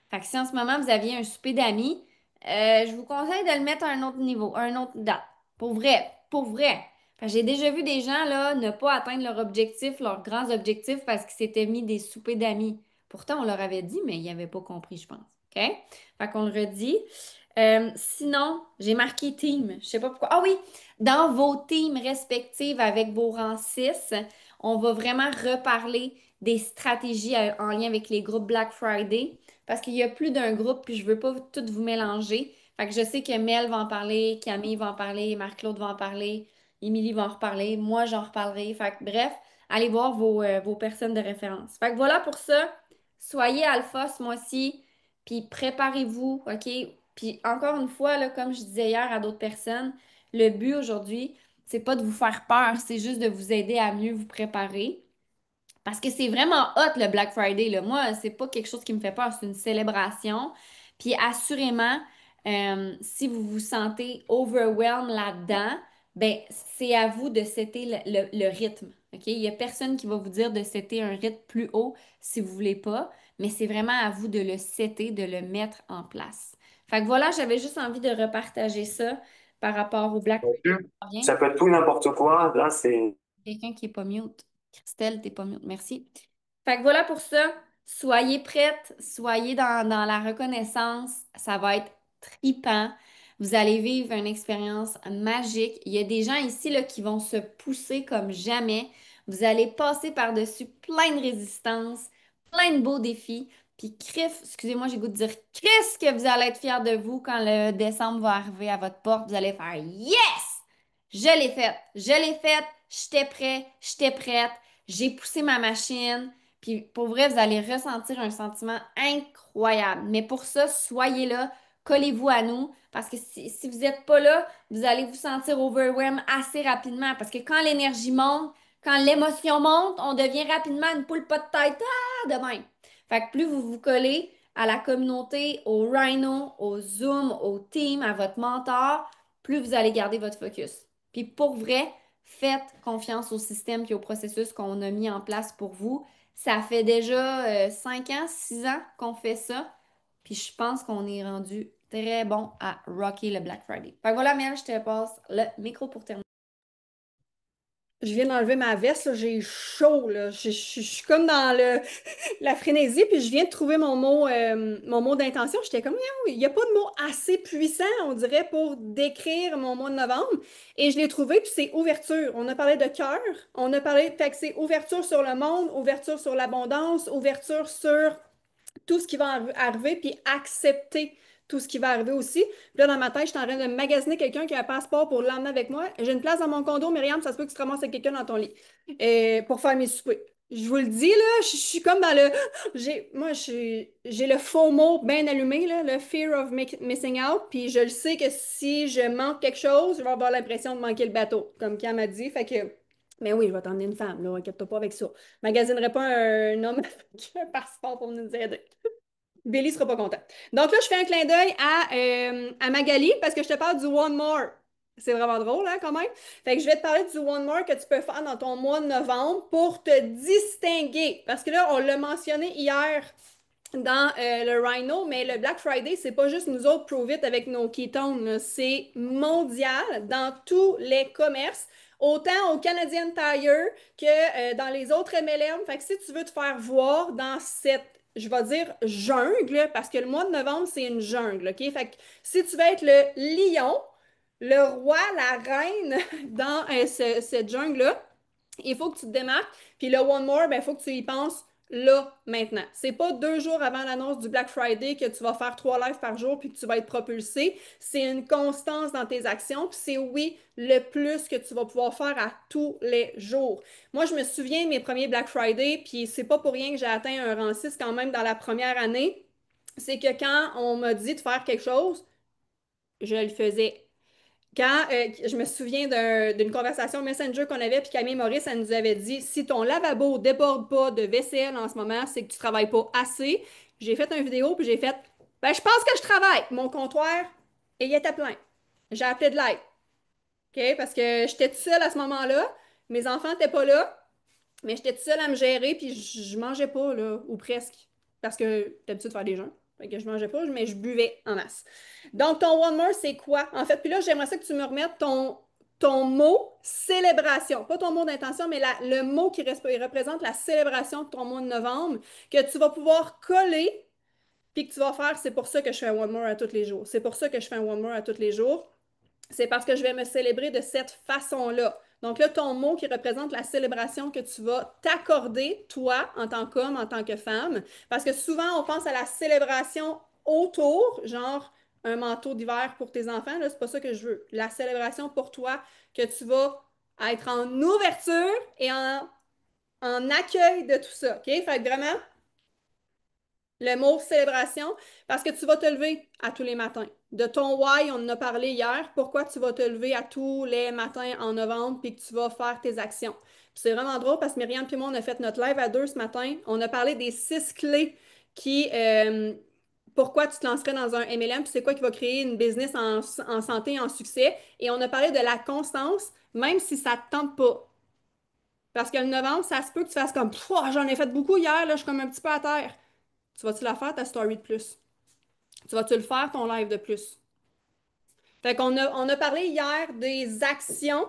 Fait que si en ce moment vous aviez un souper d'amis, je vous conseille de le mettre à un autre niveau, à une autre date. Pour vrai, pour vrai. Fait que j'ai déjà vu des gens là ne pas atteindre leur objectif, leurs grands objectifs parce qu'ils s'étaient mis des soupers d'amis. Pourtant, on leur avait dit, mais ils n'avaient pas compris, je pense. OK? Fait qu'on le redit. Sinon, j'ai marqué team. Je sais pas pourquoi. Ah oui, dans vos teams respectives avec vos rangs 6, on va vraiment reparler des stratégies en lien avec les groupes Black Friday parce qu'il y a plus d'un groupe puis je veux pas tout vous mélanger. Fait que je sais que Mel va en parler, Camille va en parler, Marc-Claude va en parler, Émilie va en reparler, moi j'en reparlerai. Fait que bref, allez voir vos personnes de référence. Fait que voilà pour ça. Soyez alpha ce mois-ci, puis préparez-vous, OK? Puis encore une fois, là, comme je disais hier à d'autres personnes, le but aujourd'hui, c'est pas de vous faire peur, c'est juste de vous aider à mieux vous préparer. Parce que c'est vraiment hot le Black Friday, là. Moi, c'est pas quelque chose qui me fait peur, c'est une célébration. Puis assurément, si vous vous sentez overwhelmed là-dedans, ben c'est à vous de setter le rythme. OK? Il y a personne qui va vous dire de setter un rythme plus haut si vous voulez pas, mais c'est vraiment à vous de le setter, de le mettre en place. Fait que voilà, j'avais juste envie de repartager ça par rapport au Black Friday. Ça peut être tout et n'importe quoi. Là, c'est. Quelqu'un qui est pas mute. Christelle, t'es pas mute. Merci. Fait que voilà pour ça. Soyez prêtes, soyez dans la reconnaissance. Ça va être tripant. Vous allez vivre une expérience magique. Il y a des gens ici là, qui vont se pousser comme jamais. Vous allez passer par-dessus plein de résistances, plein de beaux défis. Puis, excusez-moi, j'ai goût de dire, qu'est-ce que vous allez être fiers de vous quand le décembre va arriver à votre porte. Vous allez faire Yes! Je l'ai faite, j'étais prêt, j'étais prête, j'ai poussé ma machine. Puis pour vrai, vous allez ressentir un sentiment incroyable. Mais pour ça, soyez là, collez-vous à nous, parce que si vous n'êtes pas là, vous allez vous sentir overwhelmed assez rapidement. Parce que quand l'énergie monte, quand l'émotion monte, on devient rapidement une poule pas de tête de même. Fait que plus vous vous collez à la communauté, au Rhino, au Zoom, au team, à votre mentor, plus vous allez garder votre focus. Puis pour vrai, faites confiance au système et au processus qu'on a mis en place pour vous. Ça fait déjà 5 ans, 6 ans qu'on fait ça. Puis je pense qu'on est rendu très bon à rocker le Black Friday. Fait que voilà, Mel, je te passe le micro pour terminer. Je viens d'enlever ma veste, là, j'ai chaud, là. Je suis comme dans la frénésie, puis je viens de trouver mon mot d'intention. J'étais comme, il n'y a pas de mot assez puissant, on dirait, pour décrire mon mois de novembre. Et je l'ai trouvé, puis c'est ouverture. On a parlé de cœur, on a parlé, fait que c'est ouverture sur le monde, ouverture sur l'abondance, ouverture sur tout ce qui va arriver, puis accepter tout ce qui va arriver aussi. Puis là, dans ma tête, je suis en train de magasiner quelqu'un qui a un passeport pour l'emmener avec moi. J'ai une place dans mon condo, Myriam, ça se peut que tu te ramasses avec quelqu'un dans ton lit pour faire mes soupers. Je vous le dis, là, je suis comme dans le... J'ai le FOMO bien allumé, là, le Fear of Missing Out, puis je le sais que si je manque quelque chose, je vais avoir l'impression de manquer le bateau, comme Cam m'a dit, fait que... Mais oui, je vais t'emmener une femme, là, inquiète-toi pas avec ça. Je magasinerai pas un homme avec un passeport pour nous aider. Billy sera pas content. Donc là, je fais un clin d'œil à Magali parce que je te parle du One More. C'est vraiment drôle, hein, quand même? Fait que je vais te parler du One More que tu peux faire dans ton mois de novembre pour te distinguer. Parce que là, on l'a mentionné hier dans le Rhino, mais le Black Friday, c'est pas juste nous autres Prove It avec nos ketones, c'est mondial dans tous les commerces, autant au Canadian Tire que dans les autres MLM. Fait que si tu veux te faire voir dans cette je vais dire jungle, parce que le mois de novembre, c'est une jungle, OK? Fait que si tu veux être le lion, le roi, la reine dans cette jungle-là, il faut que tu te démarques. Puis le One More, ben, il faut que tu y penses là, maintenant. C'est pas 2 jours avant l'annonce du Black Friday que tu vas faire 3 lives par jour puis que tu vas être propulsé. C'est une constance dans tes actions. Puis c'est oui, le plus que tu vas pouvoir faire à tous les jours. Moi, je me souviens de mes premiers Black Friday, puis c'est pas pour rien que j'ai atteint un rang 6 quand même dans la première année. C'est que quand on m'a dit de faire quelque chose, je le faisais. Quand je me souviens d'une conversation Messenger qu'on avait, puis Camille Maurice, elle nous avait dit si ton lavabo déborde pas de vaisselle en ce moment, c'est que tu travailles pas assez. J'ai fait une vidéo, puis j'ai fait ben, je pense que je travaille. Mon comptoir, il était plein. J'ai appelé de l'aide. OK? Parce que j'étais toute seule à ce moment-là. Mes enfants n'étaient pas là. Mais j'étais toute seule à me gérer, puis je mangeais pas, là, ou presque. Parce que d'habitude de faire des jeûnes. Fait que je mangeais pas, mais je buvais en masse. Donc, ton One More, c'est quoi? En fait, puis là, j'aimerais ça que tu me remettes ton mot célébration. Pas ton mot d'intention, mais le mot qui il représente la célébration de ton mois de novembre, que tu vas pouvoir coller, puis que tu vas faire. C'est pour ça que je fais un One More à tous les jours. C'est pour ça que je fais un One More à tous les jours. C'est parce que je vais me célébrer de cette façon-là. Donc là, ton mot qui représente la célébration que tu vas t'accorder, toi, en tant qu'homme, en tant que femme, parce que souvent, on pense à la célébration autour, genre un manteau d'hiver pour tes enfants, là, c'est pas ça que je veux. La célébration pour toi, que tu vas être en ouverture et en accueil de tout ça, OK? Fait que vraiment, le mot célébration, parce que tu vas te lever à tous les matins. De ton why, on en a parlé hier. Pourquoi tu vas te lever à tous les matins en novembre puis que tu vas faire tes actions. Puis c'est vraiment drôle parce que Myriam et moi, on a fait notre live à deux ce matin. On a parlé des 6 clés qui, pourquoi tu te lancerais dans un MLM, puis c'est quoi qui va créer une business en santé et en succès. Et on a parlé de la constance, même si ça ne te tente pas. Parce que le novembre, ça se peut que tu fasses comme, j'en ai fait beaucoup hier, là, je suis comme un petit peu à terre. Tu vas-tu la faire, ta story de plus? Tu vas-tu le faire, ton live de plus? Fait qu'on a parlé hier des actions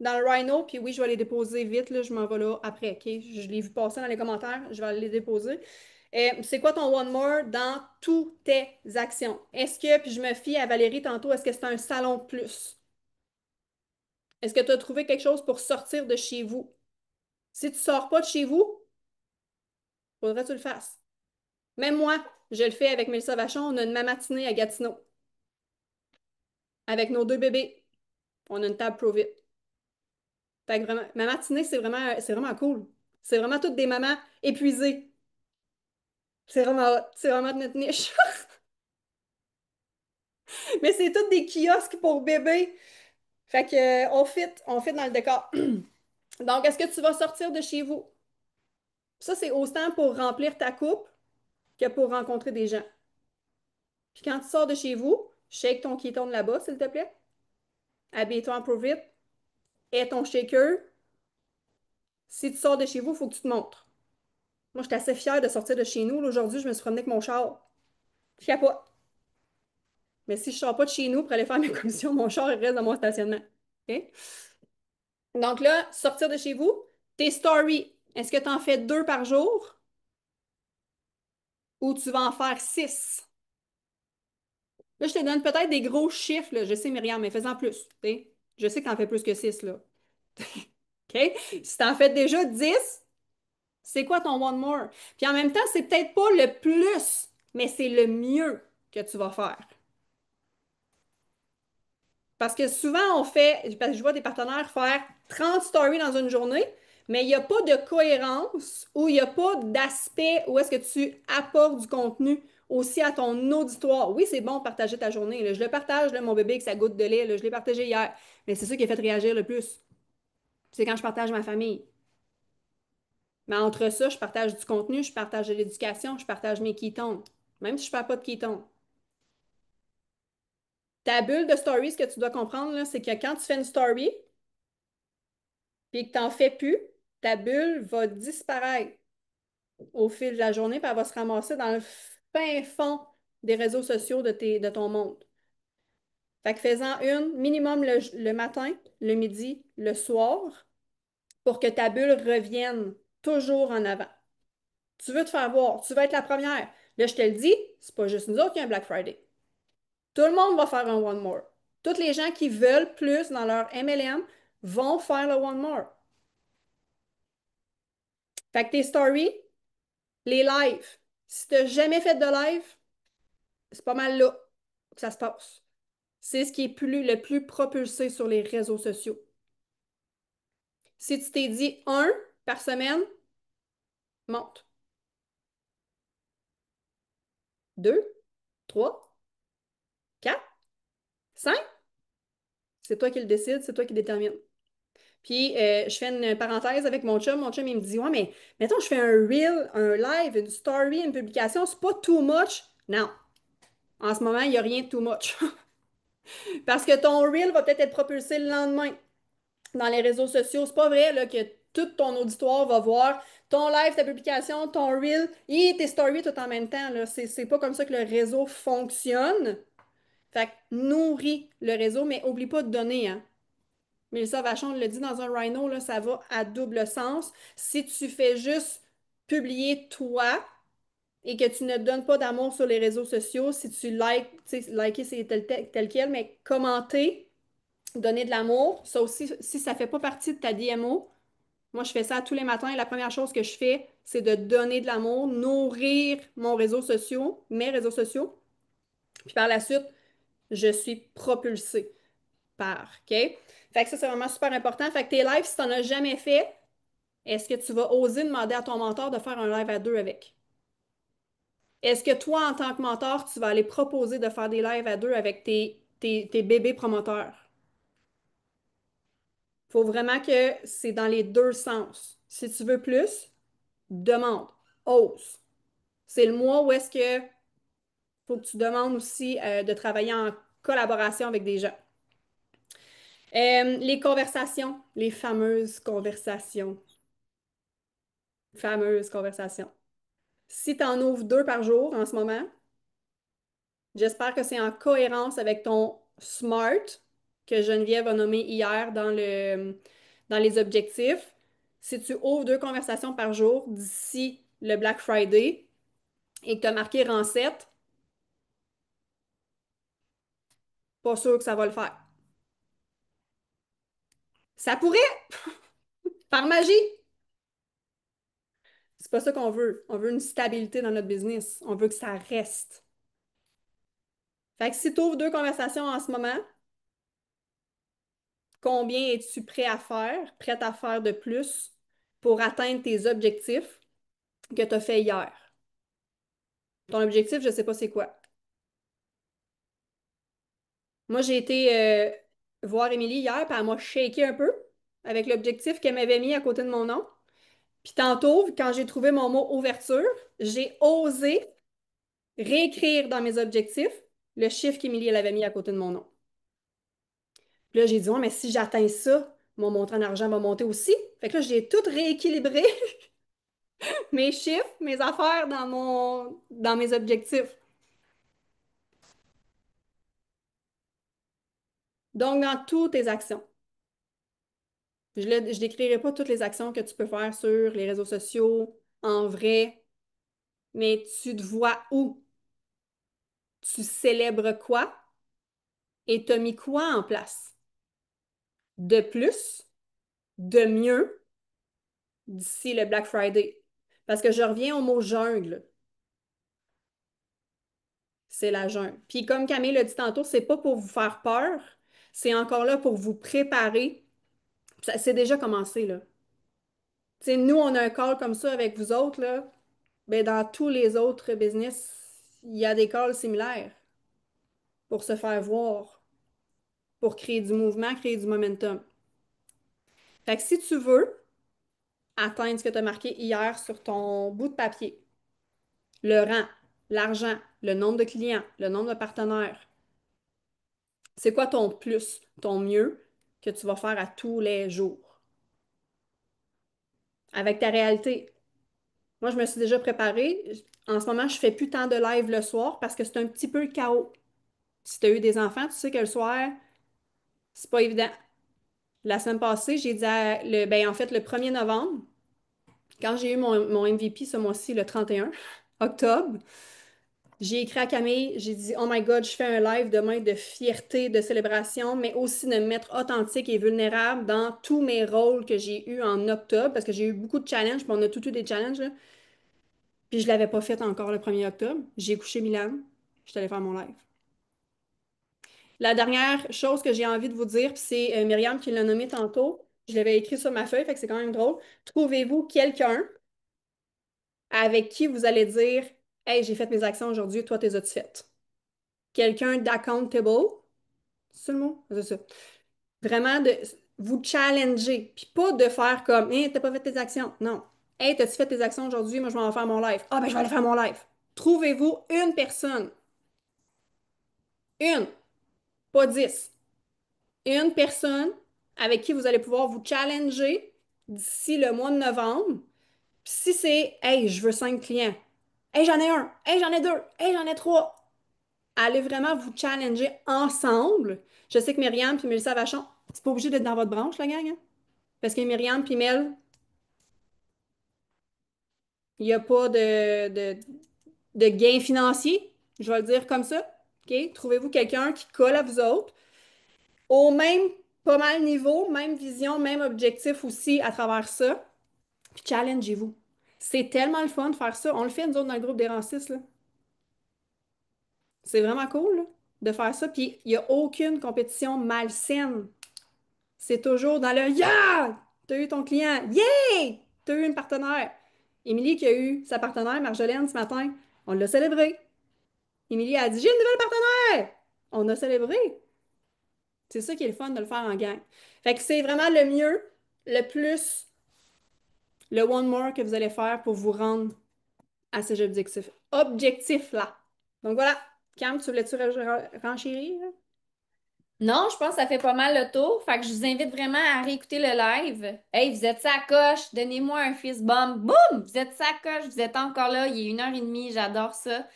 dans le Rhino, puis oui, je vais les déposer vite, là, je m'en vais là après, OK? Je l'ai vu passer dans les commentaires, je vais aller les déposer. C'est quoi ton One More dans toutes tes actions? Est-ce que, puis je me fie à Valérie tantôt, est-ce que c'est un salon de plus? Est-ce que tu as trouvé quelque chose pour sortir de chez vous? Si tu ne sors pas de chez vous, faudrait que tu le fasses. Même moi, je le fais avec Mélissa Vachon, on a une matinée à Gatineau. Avec nos 2 bébés, on a une table Provit. Fait que vraiment, ma matinée, c'est vraiment cool. C'est vraiment toutes des mamans épuisées. C'est vraiment de notre niche. Mais c'est toutes des kiosques pour bébés. Fait que, on fit dans le décor. Donc, est-ce que tu vas sortir de chez vous? Ça, c'est autant pour remplir ta coupe que pour rencontrer des gens. Puis quand tu sors de chez vous, shake ton ketone là-bas, s'il te plaît. Habille-toi en Provit. Aie ton shaker. Si tu sors de chez vous, il faut que tu te montres. Moi, j'étais assez fière de sortir de chez nous. Là, aujourd'hui, je me suis promenée avec mon char. Je capote. Mais si je ne sors pas de chez nous pour aller faire mes commissions, mon char il reste dans mon stationnement. OK? Donc là, sortir de chez vous, tes stories, est-ce que tu en fais 2 par jour ou tu vas en faire 6? Là, je te donne peut-être des gros chiffres, là. Je sais, Myriam, mais fais-en plus. OK? Je sais que tu en fais plus que 6, là. OK? Si tu en fais déjà 10, c'est quoi ton one more? Puis en même temps, c'est peut-être pas le plus, mais c'est le mieux que tu vas faire. Parce que souvent, parce que je vois des partenaires faire 30 stories dans une journée, mais il n'y a pas de cohérence ou il n'y a pas d'aspect où est-ce que tu apportes du contenu aussi à ton auditoire. Oui, c'est bon de partager ta journée, là. Je le partage, là, mon bébé, avec sa goutte de lait, là. Je l'ai partagé hier. Mais c'est ça qui a fait réagir le plus. C'est quand je partage ma famille. Mais entre ça, je partage du contenu, je partage de l'éducation, je partage mes ketones. Même si je ne parle pas de ketones. Ta bulle de stories, ce que tu dois comprendre, là, c'est que quand tu fais une story, puis que tu n'en fais plus, ta bulle va disparaître au fil de la journée, puis elle va se ramasser dans le fin fond des réseaux sociaux de ton monde. Fait que fais-en une minimum le matin, le midi, le soir, pour que ta bulle revienne toujours en avant. Tu veux te faire voir, tu veux être la première. Là, je te le dis, c'est pas juste nous autres qui a un Black Friday. Tout le monde va faire un One More. Toutes les gens qui veulent plus dans leur MLM vont faire le One More. Fait que tes stories, les lives, si tu n'as jamais fait de live, c'est pas mal là que ça se passe. C'est ce qui est le plus propulsé sur les réseaux sociaux. Si tu t'es dit un par semaine, monte. Deux, trois, quatre, cinq, c'est toi qui le décide, c'est toi qui détermine. Puis, je fais une parenthèse avec mon chum. Mon chum, il me dit, ouais, mais mettons, je fais un reel, un live, une story, une publication, c'est pas too much. Non. En ce moment, il n'y a rien de too much. Parce que ton reel va peut-être être propulsé le lendemain dans les réseaux sociaux. C'est pas vrai là, que tout ton auditoire va voir ton live, ta publication, ton reel et tes stories tout en même temps. Là. C'est pas comme ça que le réseau fonctionne. Fait que nourris le réseau, mais oublie pas de donner, hein. Mélissa Vachon le dit dans un Rhino, là, ça va à double sens. Si tu fais juste publier toi et que tu ne donnes pas d'amour sur les réseaux sociaux, si tu likes, tu sais, liker c'est tel quel, mais commenter, donner de l'amour, ça aussi, si ça ne fait pas partie de ta DMO, moi je fais ça tous les matins et la première chose que je fais, c'est de donner de l'amour, nourrir mon réseau social, mes réseaux sociaux, puis par la suite, je suis propulsée par, OK? Fait que ça, c'est vraiment super important. Fait que tes lives, si tu n'en as jamais fait, est-ce que tu vas oser demander à ton mentor de faire un live à deux avec? Est-ce que toi, en tant que mentor, tu vas aller proposer de faire des lives à deux avec tes bébés promoteurs? Il faut vraiment que c'est dans les deux sens. Si tu veux plus, demande, ose. C'est le mois où est-ce que faut que tu demandes aussi de travailler en collaboration avec des gens. Les conversations, les fameuses conversations. Fameuses conversations. Si tu en ouvres deux par jour en ce moment, j'espère que c'est en cohérence avec ton SMART que Geneviève a nommé hier dans les objectifs. Si tu ouvres deux conversations par jour d'ici le Black Friday et que tu as marqué rang 7, pas sûr que ça va le faire. Ça pourrait, par magie. C'est pas ça qu'on veut. On veut une stabilité dans notre business. On veut que ça reste. Fait que si tu ouvres deux conversations en ce moment, combien es-tu prête à faire de plus pour atteindre tes objectifs que tu as fait hier? Ton objectif, je ne sais pas c'est quoi. Moi, j'ai été voir Émilie hier, puis elle m'a shaké un peu avec l'objectif qu'elle m'avait mis à côté de mon nom. Puis tantôt, quand j'ai trouvé mon mot ouverture, j'ai osé réécrire dans mes objectifs le chiffre qu'Émilie elle avait mis à côté de mon nom. Puis là, j'ai dit, ouais, mais si j'atteins ça, mon montant en argent va monter aussi. Fait que là, j'ai tout rééquilibré, mes chiffres, mes affaires dans mes objectifs. Donc, dans toutes tes actions. Je ne décrirai pas toutes les actions que tu peux faire sur les réseaux sociaux, en vrai, mais tu te vois où? Tu célèbres quoi? Et tu as mis quoi en place? De plus, de mieux, d'ici le Black Friday. Parce que je reviens au mot jungle. C'est la jungle. Puis comme Camille l'a dit tantôt, c'est pas pour vous faire peur, c'est encore là pour vous préparer. C'est déjà commencé, là. Tu sais, nous, on a un call comme ça avec vous autres, là. Ben, dans tous les autres business, il y a des calls similaires pour se faire voir, pour créer du mouvement, créer du momentum. Fait que si tu veux atteindre ce que tu as marqué hier sur ton bout de papier, le rang, l'argent, le nombre de clients, le nombre de partenaires, c'est quoi ton plus, ton mieux que tu vas faire à tous les jours avec ta réalité? Moi, je me suis déjà préparée. En ce moment, je fais plus tant de live le soir parce que c'est un petit peu le chaos. Si tu as eu des enfants, tu sais que le soir, c'est pas évident. La semaine passée, j'ai dit ben, en fait, le 1er novembre, Quand j'ai eu mon MVP ce mois-ci, le 31 octobre, j'ai écrit à Camille, j'ai dit, Oh my God, je fais un live demain de fierté, de célébration, mais aussi de me mettre authentique et vulnérable dans tous mes rôles que j'ai eus en octobre, parce que j'ai eu beaucoup de challenges, puis on a tout eu des challenges, là. Puis je ne l'avais pas fait encore le 1er octobre. J'ai couché Milan, je suis allée faire mon live. La dernière chose que j'ai envie de vous dire, puis c'est Myriam qui l'a nommé tantôt, je l'avais écrit sur ma feuille, fait que c'est quand même drôle. Trouvez-vous quelqu'un avec qui vous allez dire, Hey, j'ai fait mes actions aujourd'hui, toi, t'es as-tu faites? Quelqu'un d'accountable, c'est le mot? C'est ça. Vraiment de vous challenger, puis pas de faire comme, Hey, t'as pas fait tes actions. Non. Hey, t'as-tu fait tes actions aujourd'hui? Moi, je vais en faire mon live. Ah, ben, je vais aller faire mon live. Trouvez-vous une personne, une, pas 10, une personne avec qui vous allez pouvoir vous challenger d'ici le mois de novembre. Puis si c'est, Hey, je veux 5 clients. Hey, j'en ai un. Hey, j'en ai deux. Hey, j'en ai trois. Allez vraiment vous challenger ensemble. Je sais que Myriam puis Mélissa Vachon, c'est pas obligé d'être dans votre branche, la gang, hein? Parce que Myriam puis Mel, il n'y a pas de gain financier, je vais le dire comme ça. OK? Trouvez-vous quelqu'un qui colle à vous autres, au même, pas mal niveau, même vision, même objectif aussi à travers ça. Puis challengez-vous. C'est tellement le fun de faire ça. On le fait, nous autres, dans le groupe des racistes, là. C'est vraiment cool, là, de faire ça. Puis il n'y a aucune compétition malsaine. C'est toujours dans le Yeah! T'as eu ton client. Yeah! T'as eu une partenaire. Émilie qui a eu sa partenaire, Marjolaine, ce matin, on l'a célébré. Émilie a dit, j'ai une nouvelle partenaire! On a célébré. C'est ça qui est le fun de le faire en gang. Fait que c'est vraiment le mieux, le plus, le one more que vous allez faire pour vous rendre à ces objectifs-là. Donc voilà. Cam, tu voulais-tu renchérir? Non, je pense que ça fait pas mal le tour. Fait que je vous invite vraiment à réécouter le live. Hey, vous êtes sa coche, donnez-moi un fist bump. Boum! Vous êtes sa coche, vous êtes encore là. Il est 1h30, j'adore ça.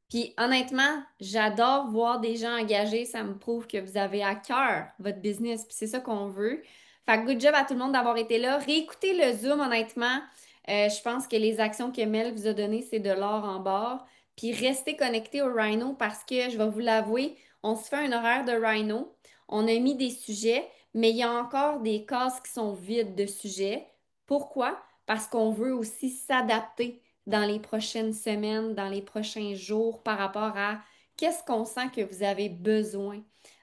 Puis honnêtement, j'adore voir des gens engagés. Ça me prouve que vous avez à cœur votre business. Puis c'est ça qu'on veut. Fait que good job à tout le monde d'avoir été là. Réécoutez le Zoom, honnêtement. Je pense que les actions que Mel vous a données, c'est de l'or en barre. Puis restez connectés au Rhino parce que, je vais vous l'avouer, on se fait un horaire de Rhino. On a mis des sujets, mais il y a encore des cases qui sont vides de sujets. Pourquoi? Parce qu'on veut aussi s'adapter dans les prochaines semaines, dans les prochains jours par rapport à qu'est-ce qu'on sent que vous avez besoin.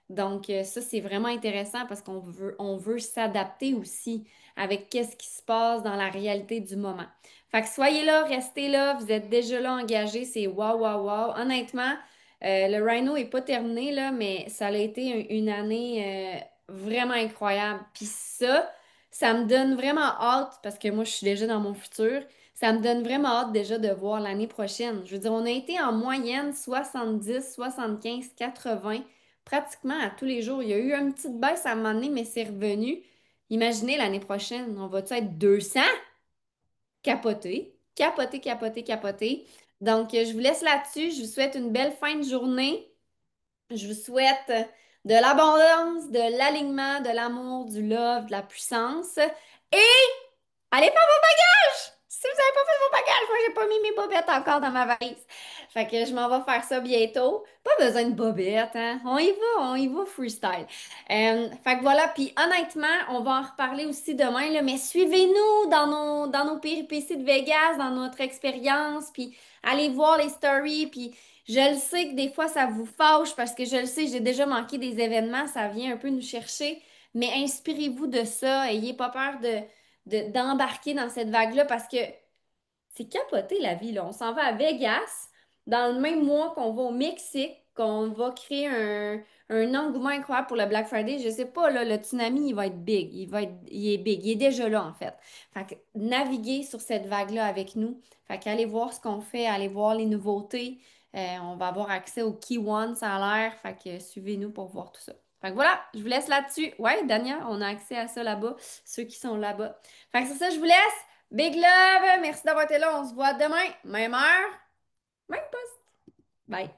Donc, ça, c'est vraiment intéressant parce qu'on veut s'adapter aussi avec qu'est-ce qui se passe dans la réalité du moment. Fait que soyez là, restez là, vous êtes déjà là engagés, c'est wow, wow, wow. Honnêtement, le Rhino n'est pas terminé, là, mais ça a été une année vraiment incroyable. Puis ça me donne vraiment hâte, parce que moi, je suis déjà dans mon futur, ça me donne vraiment hâte déjà de voir l'année prochaine. Je veux dire, on a été en moyenne 70, 75, 80, pratiquement à tous les jours. Il y a eu une petite baisse à un moment donné, mais c'est revenu. Imaginez l'année prochaine, on va-tu être 200? Capoter, capoter, capoter, capoter. Donc, je vous laisse là-dessus. Je vous souhaite une belle fin de journée. Je vous souhaite de l'abondance, de l'alignement, de l'amour, du love, de la puissance. Et allez faire vos bagages! Si vous n'avez pas fait vos bagages, moi, j'ai pas mis mes bobettes encore dans ma valise. Fait que je m'en vais faire ça bientôt. Pas besoin de bobettes, hein? On y va freestyle. Fait que voilà, puis honnêtement, on va en reparler aussi demain, là, mais suivez-nous dans nos péripéties de Vegas, dans notre expérience, puis allez voir les stories, puis je le sais que des fois, ça vous fâche parce que je le sais, j'ai déjà manqué des événements, ça vient un peu nous chercher, mais inspirez-vous de ça, ayez pas peur d'embarquer dans cette vague-là parce que c'est capoté la vie, là. On s'en va à Vegas dans le même mois qu'on va au Mexique, qu'on va créer un engouement incroyable pour le Black Friday. Je sais pas, là, le tsunami, il va être big. Il est big. Il est déjà là, en fait. Fait que naviguez sur cette vague-là avec nous. Fait qu'allez voir ce qu'on fait, allez voir les nouveautés. On va avoir accès au Key One, ça a l'air. Fait que suivez-nous pour voir tout ça. Fait que voilà, je vous laisse là-dessus. Ouais, Dania, on a accès à ça là-bas, ceux qui sont là-bas. Fait que c'est ça, je vous laisse. Big love! Merci d'avoir été là. On se voit demain, même heure, même poste. Bye!